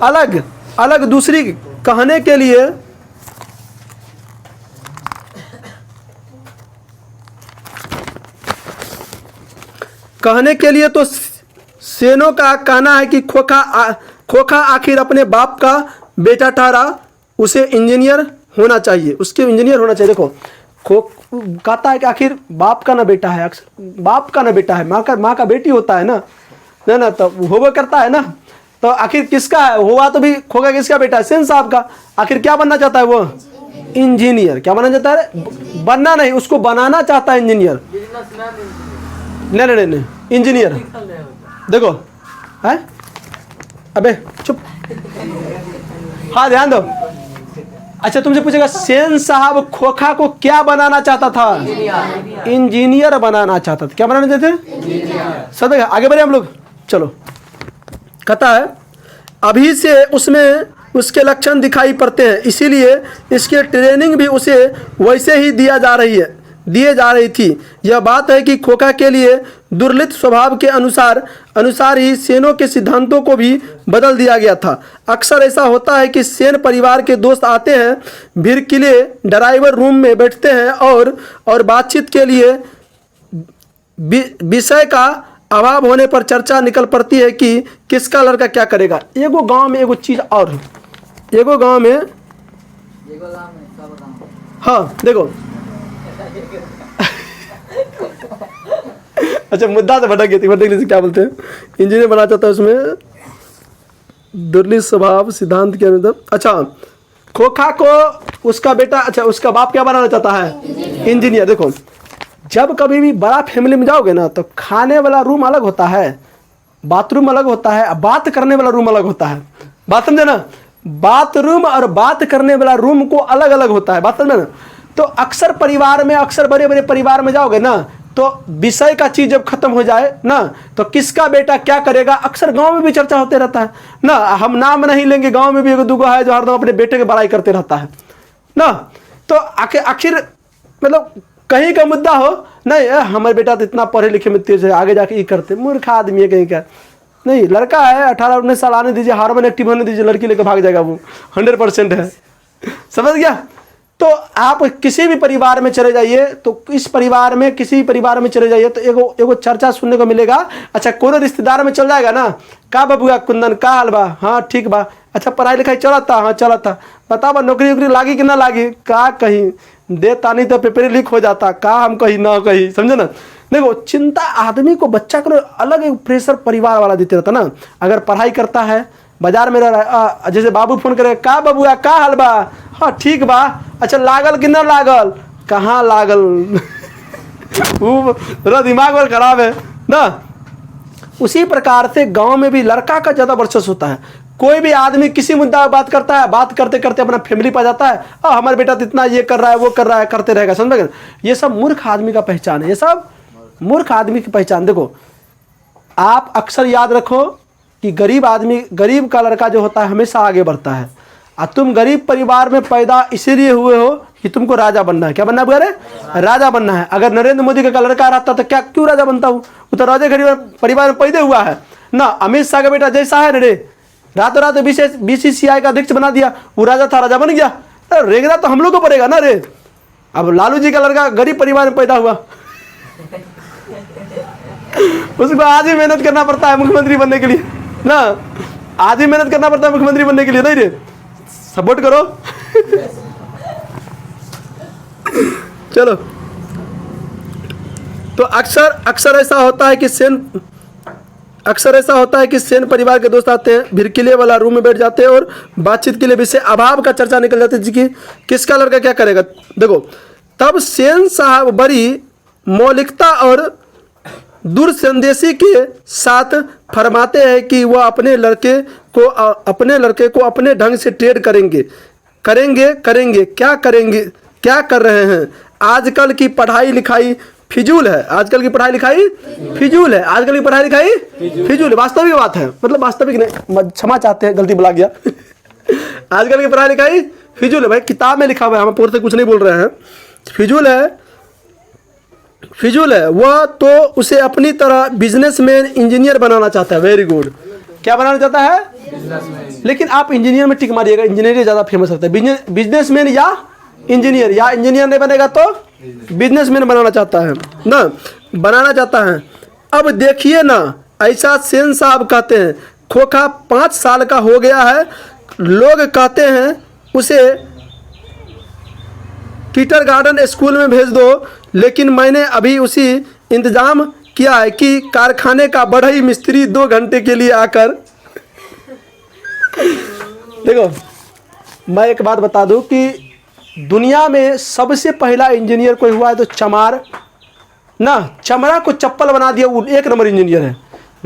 अलग दूसरी। कहने के लिए तो सेनों का कहना है कि खोखा आखिर अपने बाप का बेटा ठहरा, उसे इंजीनियर होना चाहिए, उसके इंजीनियर होना चाहिए। देखो कहता है कि आखिर बाप का ना बेटा है, अक्सर बाप का ना बेटा है, माँ का बेटी होता है ना, तो होबो करता है ना। तो आखिर किसका है? हुआ तो भी खोखा किसका बेटा है? सेन साहब का। आखिर क्या बनना चाहता है वो? इंजीनियर। क्या बनना चाहता है? बनना नहीं, उसको बनाना चाहता है इंजीनियर। नहीं नहीं नहीं, इंजीनियर। देखो है, अबे चुप, हाँ ध्यान दो। अच्छा तुमसे पूछेगा सेन साहब खोखा को क्या बनाना चाहता था? इंजीनियर बनाना चाहता था। क्या बनाना चाहते थे? सब आगे बढ़े हम लोग, चलो। कहता है अभी से उसमें उसके लक्षण दिखाई पड़ते हैं, इसीलिए इसकी ट्रेनिंग भी उसे वैसे ही दिए जा रही थी। यह बात है कि खोखा के लिए दुर्लित स्वभाव के अनुसार ही सेनों के सिद्धांतों को भी बदल दिया गया था। अक्सर ऐसा होता है कि सेन परिवार के दोस्त आते हैं, भिरकिले ड्राइवर रूम में बैठते हैं और बातचीत के लिए विषय का अभाव होने पर चर्चा निकल पड़ती है कि किसका लड़का क्या करेगा। एगो गांव में एगो चीज़ और है, एगो गांव में हाँ देखो अच्छा मुद्दा से भटक गई थी, क्या बोलते हैं? इंजीनियर बना चाहता है, उसमें दुर्लित स्वभाव सिद्धांत के अनुसार। अच्छा खोखा को उसका बेटा, अच्छा उसका बाप क्या बनाना चाहता है? इंजीनियर। देखो जब कभी भी बड़ा फैमिली में जाओगे ना तो खाने वाला रूम अलग होता है, बाथरूम अलग होता है, बात करने वाला रूम अलग होता है। बात समझे ना? बाथरूम और बात करने वाला रूम को अलग अलग होता है। बात समझे ना? तो अक्सर परिवार में, अक्सर बड़े बड़े परिवार में जाओगे ना तो विषय का चीज जब खत्म हो जाए ना तो किसका बेटा क्या करेगा, अक्सर गांव में भी चर्चा होते रहता है ना। हम नाम नहीं लेंगे, गांव में भी एक दूगो है जो हरदम अपने बेटे की बड़ाई करते रहता है ना। तो आखिर मतलब कहीं का मुद्दा हो नहीं, हमारे बेटा तो इतना पढ़े लिखे में तेज है, आगे जाके ये करते, मूर्ख आदमी है कहीं का। नहीं, लड़का है 18-19 साल आने दीजिए, हार्मोन एक्टिव होने दीजिए, लड़की लेकर भाग जाएगा, वो 100% है। समझ गया? तो आप किसी भी परिवार में चले जाइए, तो इस परिवार में किसी भी परिवार में चले जाइए तो एगो चर्चा सुनने को मिलेगा। अच्छा कोनो रिश्तेदार में चल जाएगा ना, का बबुआ कुंदन का हाल बा? हाँ ठीक बा। अच्छा पढ़ाई लिखाई चला था? हाँ चला था। बताओ नौकरी वोकरी लागी कि ना लागी? का कहीं देता नहीं तो पेपर लीक हो जाता, का हम कहीं ना कहीं। समझे ना? देखो चिंता आदमी को, बच्चा को अलग एक प्रेशर परिवार वाला देते रहता ना। अगर पढ़ाई करता है, बाजार में रह रहा है, जैसे बाबू फोन करे, का बबुआ का हाल बा? हाँ ठीक बा। अच्छा लागल कि ना लागल? कहाँ लागल वो दिमाग और खराब है ना। उसी प्रकार से गांव में भी लड़का का ज़्यादा वर्चस्व होता है। कोई भी आदमी किसी मुद्दा पर बात करता है, बात करते करते अपना फैमिली पर जाता है, हमारे बेटा तो इतना ये कर रहा है, वो कर रहा है, करते रहेगा। समझ? ये सब मूर्ख आदमी का पहचान है, ये सब मूर्ख आदमी की पहचान। देखो आप अक्सर याद रखो कि गरीब का लड़का जो होता है हमेशा आगे बढ़ता है। और तुम गरीब परिवार में पैदा इसीलिए हुए हो कि तुमको राजा बनना है। क्या बनना है? राजा बनना है। अगर नरेंद्र मोदी का लड़का रहता तो क्या क्यों राजा बनता हूँ? वो तो राजा गरीब परिवार में पैदा हुआ है ना। अमित शाह का बेटा जैसा है रे, रातों रात BCCI का अध्यक्ष बना दिया, वो राजा था, राजा बन गया। रेगना तो हम लोग को पड़ेगा ना रे। अब लालू जी का लड़का गरीब परिवार में पैदा हुआ उसको आज ही मेहनत करना पड़ता है मुख्यमंत्री बनने के लिए ना। आज ही मेहनत करना पड़ता है मुख्यमंत्री बनने के लिए। नहीं रे, सपोर्ट करो चलो। तो अक्सर ऐसा होता है कि सेन परिवार के दोस्त आते हैं, भिरकिले वाला रूम में बैठ जाते हैं और बातचीत के लिए विषय अभाव का चर्चा निकल जाती है कि किसका लड़का क्या करेगा। देखो तब सेन साहब बड़ी मौलिकता और दूरसंदेशी के साथ फरमाते हैं कि वह अपने लड़के को अपने ढंग से ट्रेड करेंगे। क्या कर रहे हैं? आजकल की पढ़ाई लिखाई फिजूल है। आजकल की पढ़ाई लिखाई फिजूल है। वास्तविक बात है, मतलब वास्तविक नहीं, क्षमा चाहते हैं, गलती बुला गया आजकल की पढ़ाई लिखाई फिजूल है भाई, किताब में लिखा हुआ है, हम पूरे से कुछ नहीं बोल रहे हैं। फिजूल है। वह तो उसे अपनी तरह बिजनेसमैन इंजीनियर बनाना चाहता है। Very good. क्या बनाना चाहता है? लेकिन आप इंजीनियर में टिक मारिएगा, इंजीनियर ज़्यादा फेमस होता है। बिजनेसमैन या इंजीनियर नहीं बनेगा तो बिजनेसमैन बनाना चाहता है। अब देखिए ना, ऐसा सेन साहब कहते हैं। खोखा 5 साल का हो गया है, लोग कहते हैं उसे किंडरगार्टन स्कूल में भेज दो, लेकिन मैंने अभी उसी इंतजाम किया है कि कारखाने का बढ़ई मिस्त्री 2 घंटे के लिए आकर देखो, मैं एक बात बता दूं कि दुनिया में सबसे पहला इंजीनियर कोई हुआ है तो चमार ना, चमड़ा को चप्पल बना दिया, वो 1 नंबर इंजीनियर है।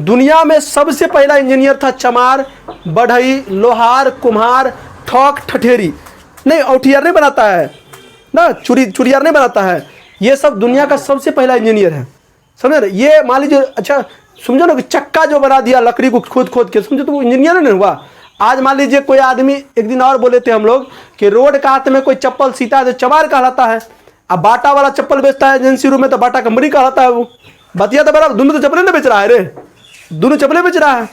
दुनिया में सबसे पहला इंजीनियर था चमार, बढ़ई, लोहार, कुम्हार, ठोक, ठठेरी, नहीं औठियार नहीं बनाता है ना, चुड़ियार नहीं बनाता है, ये सब दुनिया का सबसे पहला इंजीनियर है, समझे ना। ये मान लीजिए, अच्छा समझो ना कि चक्का जो बना दिया लकड़ी को खोद खोद के, समझो तो वो इंजीनियर नहीं हुआ। आज मान लीजिए कोई आदमी, एक दिन और बोले थे हम लोग कि रोड का हाथ में कोई चप्पल सीता है तो चमार कहलाता है। अब बाटा वाला चप्पल बेचता है एजेंसी रूम में तो बाटा कंपनी कहलाता है वो। बतिया तो बराबर, दोनों तो चप्पलें ना बेच रहा है रे, दोनों चप्पलें बेच रहा है,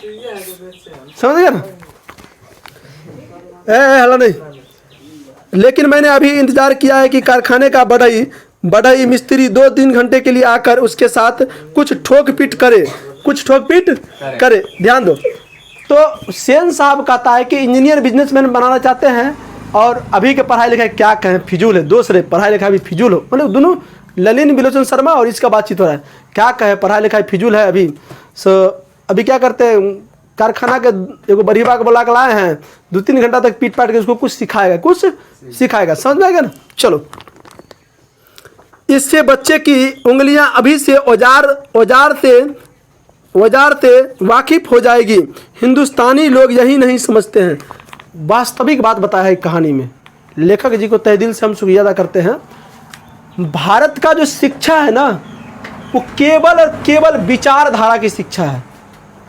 समझ गया ना। हला नहीं, लेकिन मैंने अभी इंतजार किया है कि कारखाने का बढ़ई मिस्त्री 2-3 घंटे के लिए आकर उसके साथ कुछ ठोक पीट करे। ध्यान दो, तो सेन साहब कहता है कि इंजीनियर बिजनेसमैन बनाना चाहते हैं और अभी के पढ़ाई लिखाई क्या कहें, फिजूल है। दोस्त रे, पढ़ाई लिखाई भी फिजूल हो, मतलब दोनों ललिन बिलोचन शर्मा और इसका बातचीत हो रहा है, क्या कहे, पढ़ाई लिखाई फिजूल है अभी। अभी क्या करते हैं, कारखाना के एगो बरीबा को बुला के लाए हैं, 2-3 घंटा तक पीट पाट के उसको कुछ सिखाएगा, समझ में आएगा ना। चलो, इससे बच्चे की उंगलियां अभी से औजार से वाकिफ हो जाएगी। हिंदुस्तानी लोग यही नहीं समझते हैं। वास्तविक बात बताया है कहानी में, लेखक जी को तहे दिल से हम शुक्रिया अदा करते हैं। भारत का जो शिक्षा है ना, वो केवल और केवल विचारधारा की शिक्षा है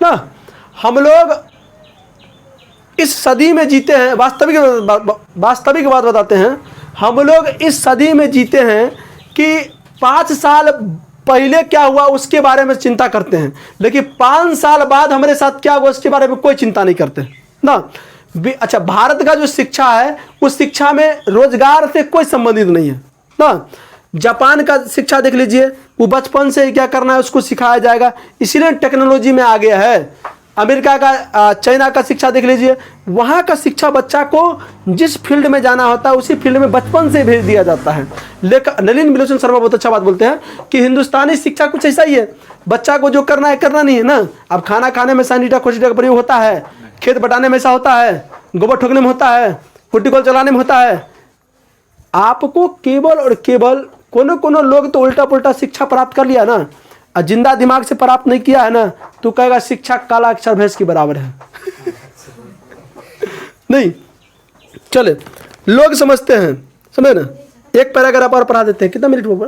ना। हम लोग इस सदी में जीते हैं, वास्तविक बात बताते हैं, हम लोग इस सदी में जीते हैं कि 5 साल पहले क्या हुआ उसके बारे में चिंता करते हैं, लेकिन 5 साल बाद हमारे साथ क्या हुआ उसके बारे में कोई चिंता नहीं करते ना। अच्छा, भारत का जो शिक्षा है उस शिक्षा में रोजगार से कोई संबंधित नहीं है ना। जापान का शिक्षा देख लीजिए, वो बचपन से ही क्या करना है उसको सिखाया जाएगा, इसीलिए टेक्नोलॉजी में आ गया है। अमेरिका का, चाइना का शिक्षा देख लीजिए, वहाँ का शिक्षा बच्चा को जिस फील्ड में जाना होता है उसी फील्ड में बचपन से भेज दिया जाता है। लेकिन नलिन बिलोचन शर्मा बहुत अच्छा बात बोलते हैं कि हिंदुस्तानी शिक्षा कुछ ऐसा ही है, बच्चा को जो करना है करना नहीं है ना। अब खाना खाने में सैनिटा खोसीटा का प्रयोग होता है, खेत बटाने में ऐसा होता है, गोबर ठोकने में होता है, कुट्टी कोल चलाने में होता है। आपको केवल और केवल कोनो लोग तो उल्टा पुल्टा शिक्षा प्राप्त कर लिया ना, और जिंदा दिमाग से प्राप्त नहीं किया है ना, तो कहेगा शिक्षा काला अक्षर भैंस के बराबर है। नहीं, चले, लोग समझते हैं, समझे ना। एक पैराग्राफ और पढ़ा देते हैं, कितना मिनट ऊपर,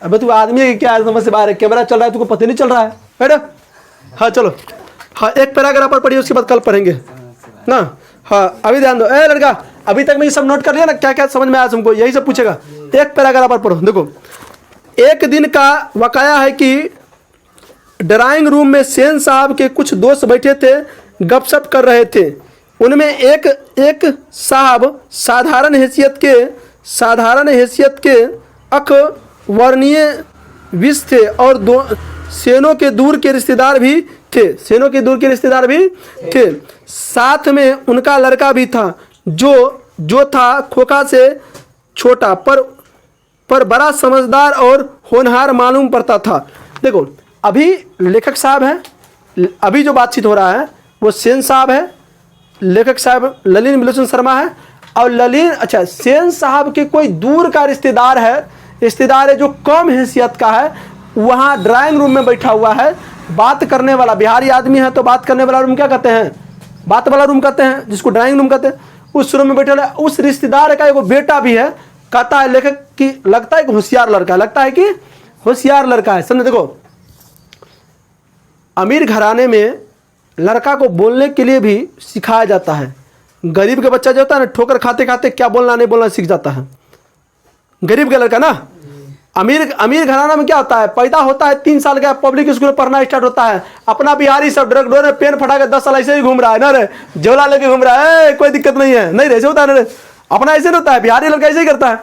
अबे तू आदमी क्या समझ से बाहर है, कैमरा चल रहा है, तुमको पता नहीं चल रहा है मैडम। हाँ चलो, हाँ एक पैराग्राफ और पढ़िए, उसके बाद कल पढ़ेंगे ना। हाँ अभी ध्यान दो, लड़का अभी तक मैं ये सब नोट कर लिया ना, क्या क्या समझ में आया तुमको, यही सब पूछेगा। एक पैराग्राफ और पढ़ो। देखो, एक दिन का वाकया है कि ड्राइंग रूम में सेन साहब के कुछ दोस्त बैठे थे, गपशप कर रहे थे। उनमें एक साहब साधारण हैसियत के अखवर्णीय विष थे और दो सेनों के दूर के रिश्तेदार भी थे। साथ में उनका लड़का भी था जो था खोखा से छोटा पर बड़ा समझदार और होनहार मालूम पड़ता था। देखो, अभी लेखक साहब हैं, अभी जो बातचीत हो रहा है वो सेन साहब है, लेखक साहब ललिन बिलोचन शर्मा है। और अच्छा, सेन साहब के कोई दूर का रिश्तेदार है जो कम हैसियत का है, वहाँ ड्राइंग रूम में बैठा हुआ है, बात करने वाला बिहारी आदमी है तो बात करने वाला रूम क्या कहते हैं, बात वाला रूम कहते हैं, जिसको ड्राइंग रूम कहते हैं। उस रूम में बैठे वाला उस रिश्तेदार का एगो बेटा भी है। कहता है लेखक कि लगता है कि होशियार लड़का है, समझे। देखो, अमीर घराने में लड़का को बोलने के लिए भी सिखाया जाता है। गरीब का बच्चा जो होता है ना, ठोकर खाते खाते क्या बोलना नहीं बोलना सीख जाता है, गरीब का लड़का ना। अमीर घराना में क्या होता है, पैदा होता है 3 साल का, पब्लिक स्कूल में पढ़ना स्टार्ट होता है, अपना बिहारी सब ड्रग डोर में पेन फटा के 10 साल ऐसे ही घूम रहा है ना रे, झोला लेके घूम रहा है, कोई दिक्कत नहीं है, नहीं ऐसे होता है ना रे, अपना ऐसे नहीं होता है, बिहारी लड़का ऐसे ही करता है।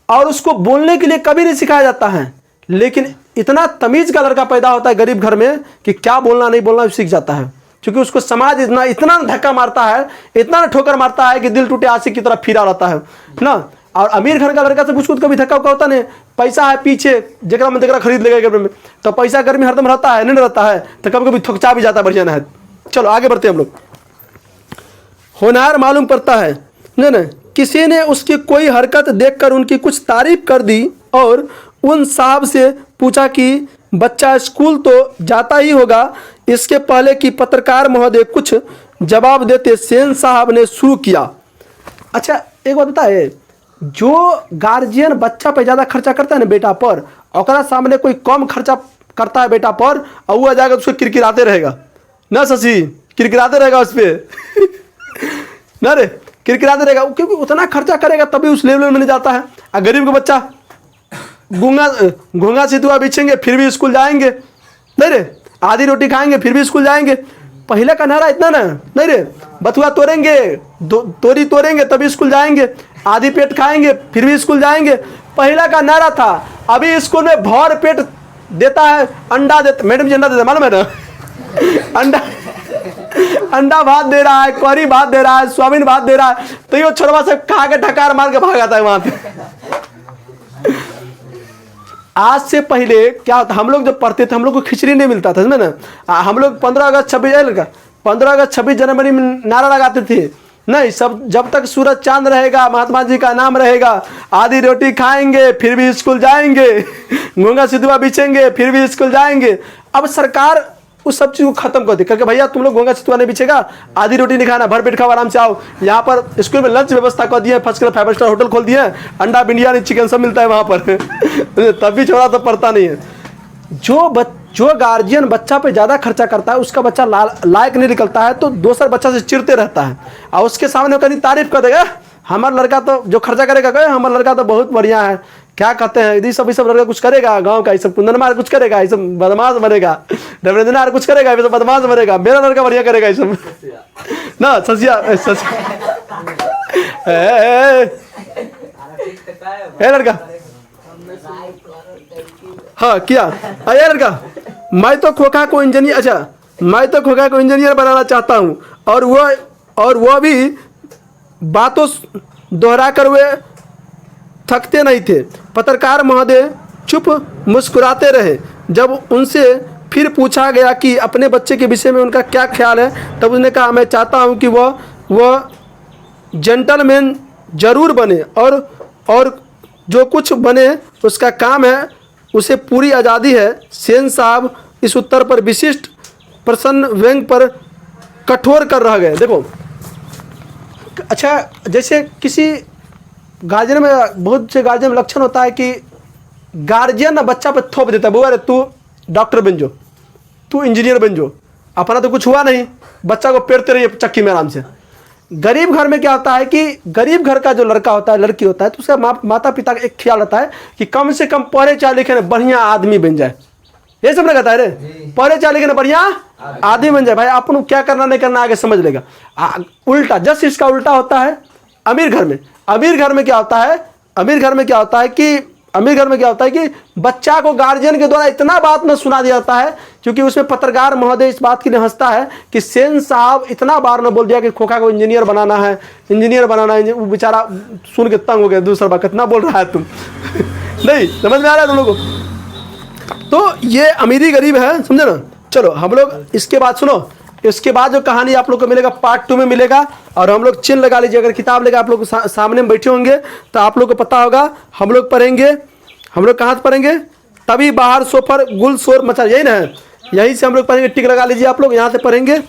और उसको बोलने के लिए कभी नहीं सिखाया जाता है, लेकिन इतना तमीज का लड़का पैदा होता है गरीब घर में कि क्या बोलना नहीं बोलना सीख जाता है, क्योंकि उसको समाज इतना धक्का मारता है, इतना ठोकर मारता है कि दिल टूटे आशिक की तरफ फिरा रहता है ना। और अमीर घर का लड़का से पूछो तो कभी धक्का उक्का होता नहीं, पैसा है पीछे जगह में तगड़ा खरीद लेगा घर में, तो पैसा घर में हरदम रहता है, नहीं रहता है, तो कभी कभी थकचा भी जाता है, बढ़िया ना है। चलो आगे बढ़ते हैं हम लोग। होनहार मालूम पड़ता है ना, किसी ने उसकी कोई हरकत देखकर उनकी कुछ तारीफ कर दी और उन साहब से पूछा कि बच्चा स्कूल तो जाता ही होगा। इसके पहले कि पत्रकार महोदय कुछ जवाब देते, सेन साहब ने शुरू किया। अच्छा एक बात बताए, जो गार्जियन बच्चा पे ज़्यादा खर्चा करता है ना बेटा पर, और सामने कोई कम खर्चा करता है बेटा पर, और वो आ जाएगा उसको किरकिराते रहेगा ना, शशि किरकिराते रहेगा उस पर ना रे, किरकिराते रहेगा, क्योंकि उतना खर्चा करेगा तभी उस लेवल में नहीं जाता है। और गरीब का बच्चा घूंगा सितुआ बिछेंगे फिर भी स्कूल जाएंगे, नहीं रे, आधी रोटी खाएंगे फिर भी स्कूल जाएंगे। पहले का नारा इतना ना, नहीं रे, बथुआ तोड़ेंगे तोरी तोड़ेंगे तभी स्कूल जाएंगे, आधी पेट खाएंगे फिर भी स्कूल जाएंगे, पहला का नारा था। अभी स्कूल में भर पेट देता है, अंडा देता, मैडम जी अंडा देता मालूम है ना अंडा भात दे रहा है, करी भात दे रहा है, सोयाबीन भात दे रहा है, तो ये छोड़वा से खा के ढकार मार के भाग आता है वहां पे। आज से पहले क्या होता, हम लोग जब पढ़ते थे हम लोग को खिचड़ी नहीं मिलता था, समझे ना। हम लोग 15 अगस्त 26 जनवरी में नारा लगाते थे, नहीं सब जब तक सूरज चांद रहेगा महात्मा जी का नाम रहेगा, आधी रोटी खाएंगे फिर भी स्कूल जाएंगे, घूंगा सितुआ बिछेंगे फिर भी स्कूल जाएंगे। अब सरकार उस सब चीज़ को खत्म कर दी, करके भैया तुम लोग घोंगा सितुआ नहीं बिछेगा, आधी रोटी नहीं खाना, भर पेट खाओ आराम से आओ। यहाँ पर स्कूल में लंच व्यवस्था कर दिए, फर्स्ट क्लास 5 स्टार होटल खोल दिए, अंडा बिरयानी चिकन सब मिलता है वहाँ पर तब भी छोड़ा तो पड़ता नहीं है। जो गार्जियन बच्चा पे ज़्यादा खर्चा करता है उसका बच्चा लायक नहीं निकलता है, तो दूसरा बच्चा से चिढ़ते रहता है, और उसके सामने कहीं तारीफ कर देगा, हमारा लड़का तो जो खर्चा करेगा कहे हमारा लड़का तो बहुत बढ़िया है, क्या कहते हैं यदि सब लड़का कुछ करेगा गांव का, ये सब कुंदनमार कुछ करेगा, ये सब बदमाश बनेगा, देवेंद्र कुछ करेगा ये सब बदमाश बनेगा, मेरा लड़का बढ़िया करेगा ये सब ना। ससिया लड़का हाँ किया, अरे लड़का मैं तो खोखा को इंजीनियर, अच्छा मैं तो खोखा को इंजीनियर बनाना चाहता हूँ, और वो भी बातों दोहरा कर वे थकते नहीं थे। पत्रकार महोदय चुप मुस्कुराते रहे। जब उनसे फिर पूछा गया कि अपने बच्चे के विषय में उनका क्या ख्याल है, तब उसने कहा मैं चाहता हूं कि वह जेंटलमैन जरूर बने, और जो कुछ बने उसका काम है, उसे पूरी आज़ादी है। सेन साहब इस उत्तर पर विशिष्ट प्रसन्न व्यंग पर कठोर कर रह गए। देखो अच्छा, जैसे किसी गार्जियन में, बहुत से गार्जियन में लक्षण होता है कि गार्जियन बच्चा पे थोप देता है, बुआ रे तू डॉक्टर बन जो, तू इंजीनियर बन जो, अपना तो कुछ हुआ नहीं, बच्चा को पेरते रहिए चक्की में आराम से। गरीब घर में क्या होता है कि गरीब घर का जो लड़का होता है लड़की होता है, तो उसका माता पिता का एक ख्याल रहता है कि कम से कम पढ़े चाहे लिखे ना बढ़िया आदमी बन जाए, ये सब ना कहता है रे, पढ़े चाहे लिखे ना बढ़िया आदमी बन जाए, भाई अपन क्या करना नहीं करना आगे समझ लेगा। उल्टा जस्ट इसका उल्टा होता है अमीर घर में। अमीर घर में क्या होता है कि बच्चा को गार्जियन के द्वारा इतना बात न सुना दिया जाता है, क्योंकि उसमें पत्रकार महोदय इस बात के लिए हंसता है कि सेन साहब इतना बार न बोल दिया कि खोखा को इंजीनियर बनाना है, वो बेचारा सुन के तंग हो गया, दूसरा बात कितना बोल रहा है तुम नहीं समझ में आ रहा है तुम लोगों को। तो ये अमीरी गरीब है, समझे ना। चलो हम लोग इसके बाद सुनो, इसके बाद जो कहानी आप लोग को मिलेगा पार्ट 2 में मिलेगा, और हम लोग चिन्ह लगा लीजिए, अगर किताब लेकर आप लोग सामने में बैठे होंगे तो आप लोग को पता होगा हम लोग पढ़ेंगे, हम लोग कहाँ से पढ़ेंगे, तभी बाहर सोफर गुल शोर मचा, यही ना है, यहीं से हम लोग पढ़ेंगे। टिक लगा लीजिए, आप लोग यहाँ से पढ़ेंगे,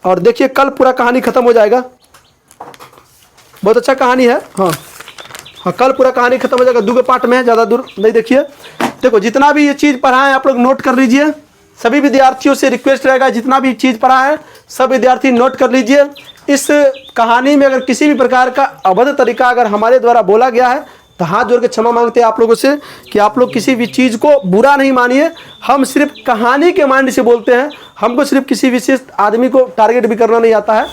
और देखिए कल पूरा कहानी खत्म हो जाएगा। बहुत अच्छा कहानी है, हाँ हाँ कल पूरा कहानी खत्म हो जाएगा, 2 पार्ट में है, ज़्यादा दूर नहीं। देखिए देखो जितना भी ये चीज़ पढ़ाएं आप लोग नोट कर लीजिए, सभी विद्यार्थियों से रिक्वेस्ट रहेगा जितना भी चीज़ पढ़ा है सब विद्यार्थी नोट कर लीजिए। इस कहानी में अगर किसी भी प्रकार का अभद्र तरीका अगर हमारे द्वारा बोला गया है तो हाथ जोड़ के क्षमा मांगते हैं आप लोगों से कि आप लोग किसी भी चीज़ को बुरा नहीं मानिए। हम सिर्फ कहानी के माइंड से बोलते हैं, हमको सिर्फ किसी विशेष आदमी को टारगेट भी करना नहीं आता है,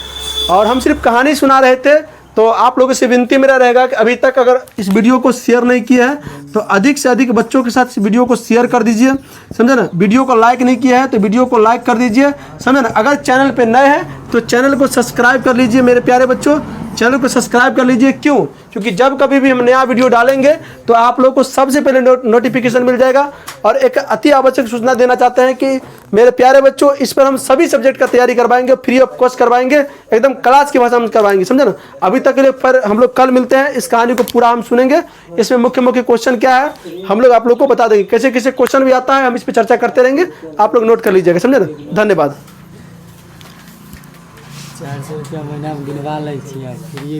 और हम सिर्फ कहानी सुना रहे थे। तो आप लोगों से विनती मेरा रहेगा कि अभी तक अगर इस वीडियो को शेयर नहीं किया है तो अधिक से अधिक बच्चों के साथ इस वीडियो को शेयर कर दीजिए, समझे ना। वीडियो को लाइक नहीं किया है तो वीडियो को लाइक कर दीजिए, समझे ना। अगर चैनल पे नए हैं तो चैनल को सब्सक्राइब कर लीजिए मेरे प्यारे बच्चों। चैनल को सब्सक्राइब कर लीजिए। क्यों? क्योंकि जब कभी भी हम नया वीडियो डालेंगे तो आप लोग को सबसे पहले नोटिफिकेशन मिल जाएगा। और एक अति आवश्यक सूचना देना चाहते हैं कि मेरे प्यारे बच्चों, इस पर हम सभी सब्जेक्ट का तैयारी करवाएंगे, फ्री ऑफ कॉस्ट करवाएंगे, एकदम क्लास की भाषा में करवाएंगे, समझे ना। अभी तक के लिए पर हम लोग कल मिलते हैं, इस कहानी को पूरा हम सुनेंगे। इसमें मुख्य मुख्य क्वेश्चन क्या है हम लोग आप लोग को बता देंगे, कैसे कैसे क्वेश्चन भी आता है, हम इस पर चर्चा करते रहेंगे, आप लोग नोट कर लीजिएगा, समझे ना। धन्यवाद। 400 रुपया महीना में गिनवा लै छियै, फ्री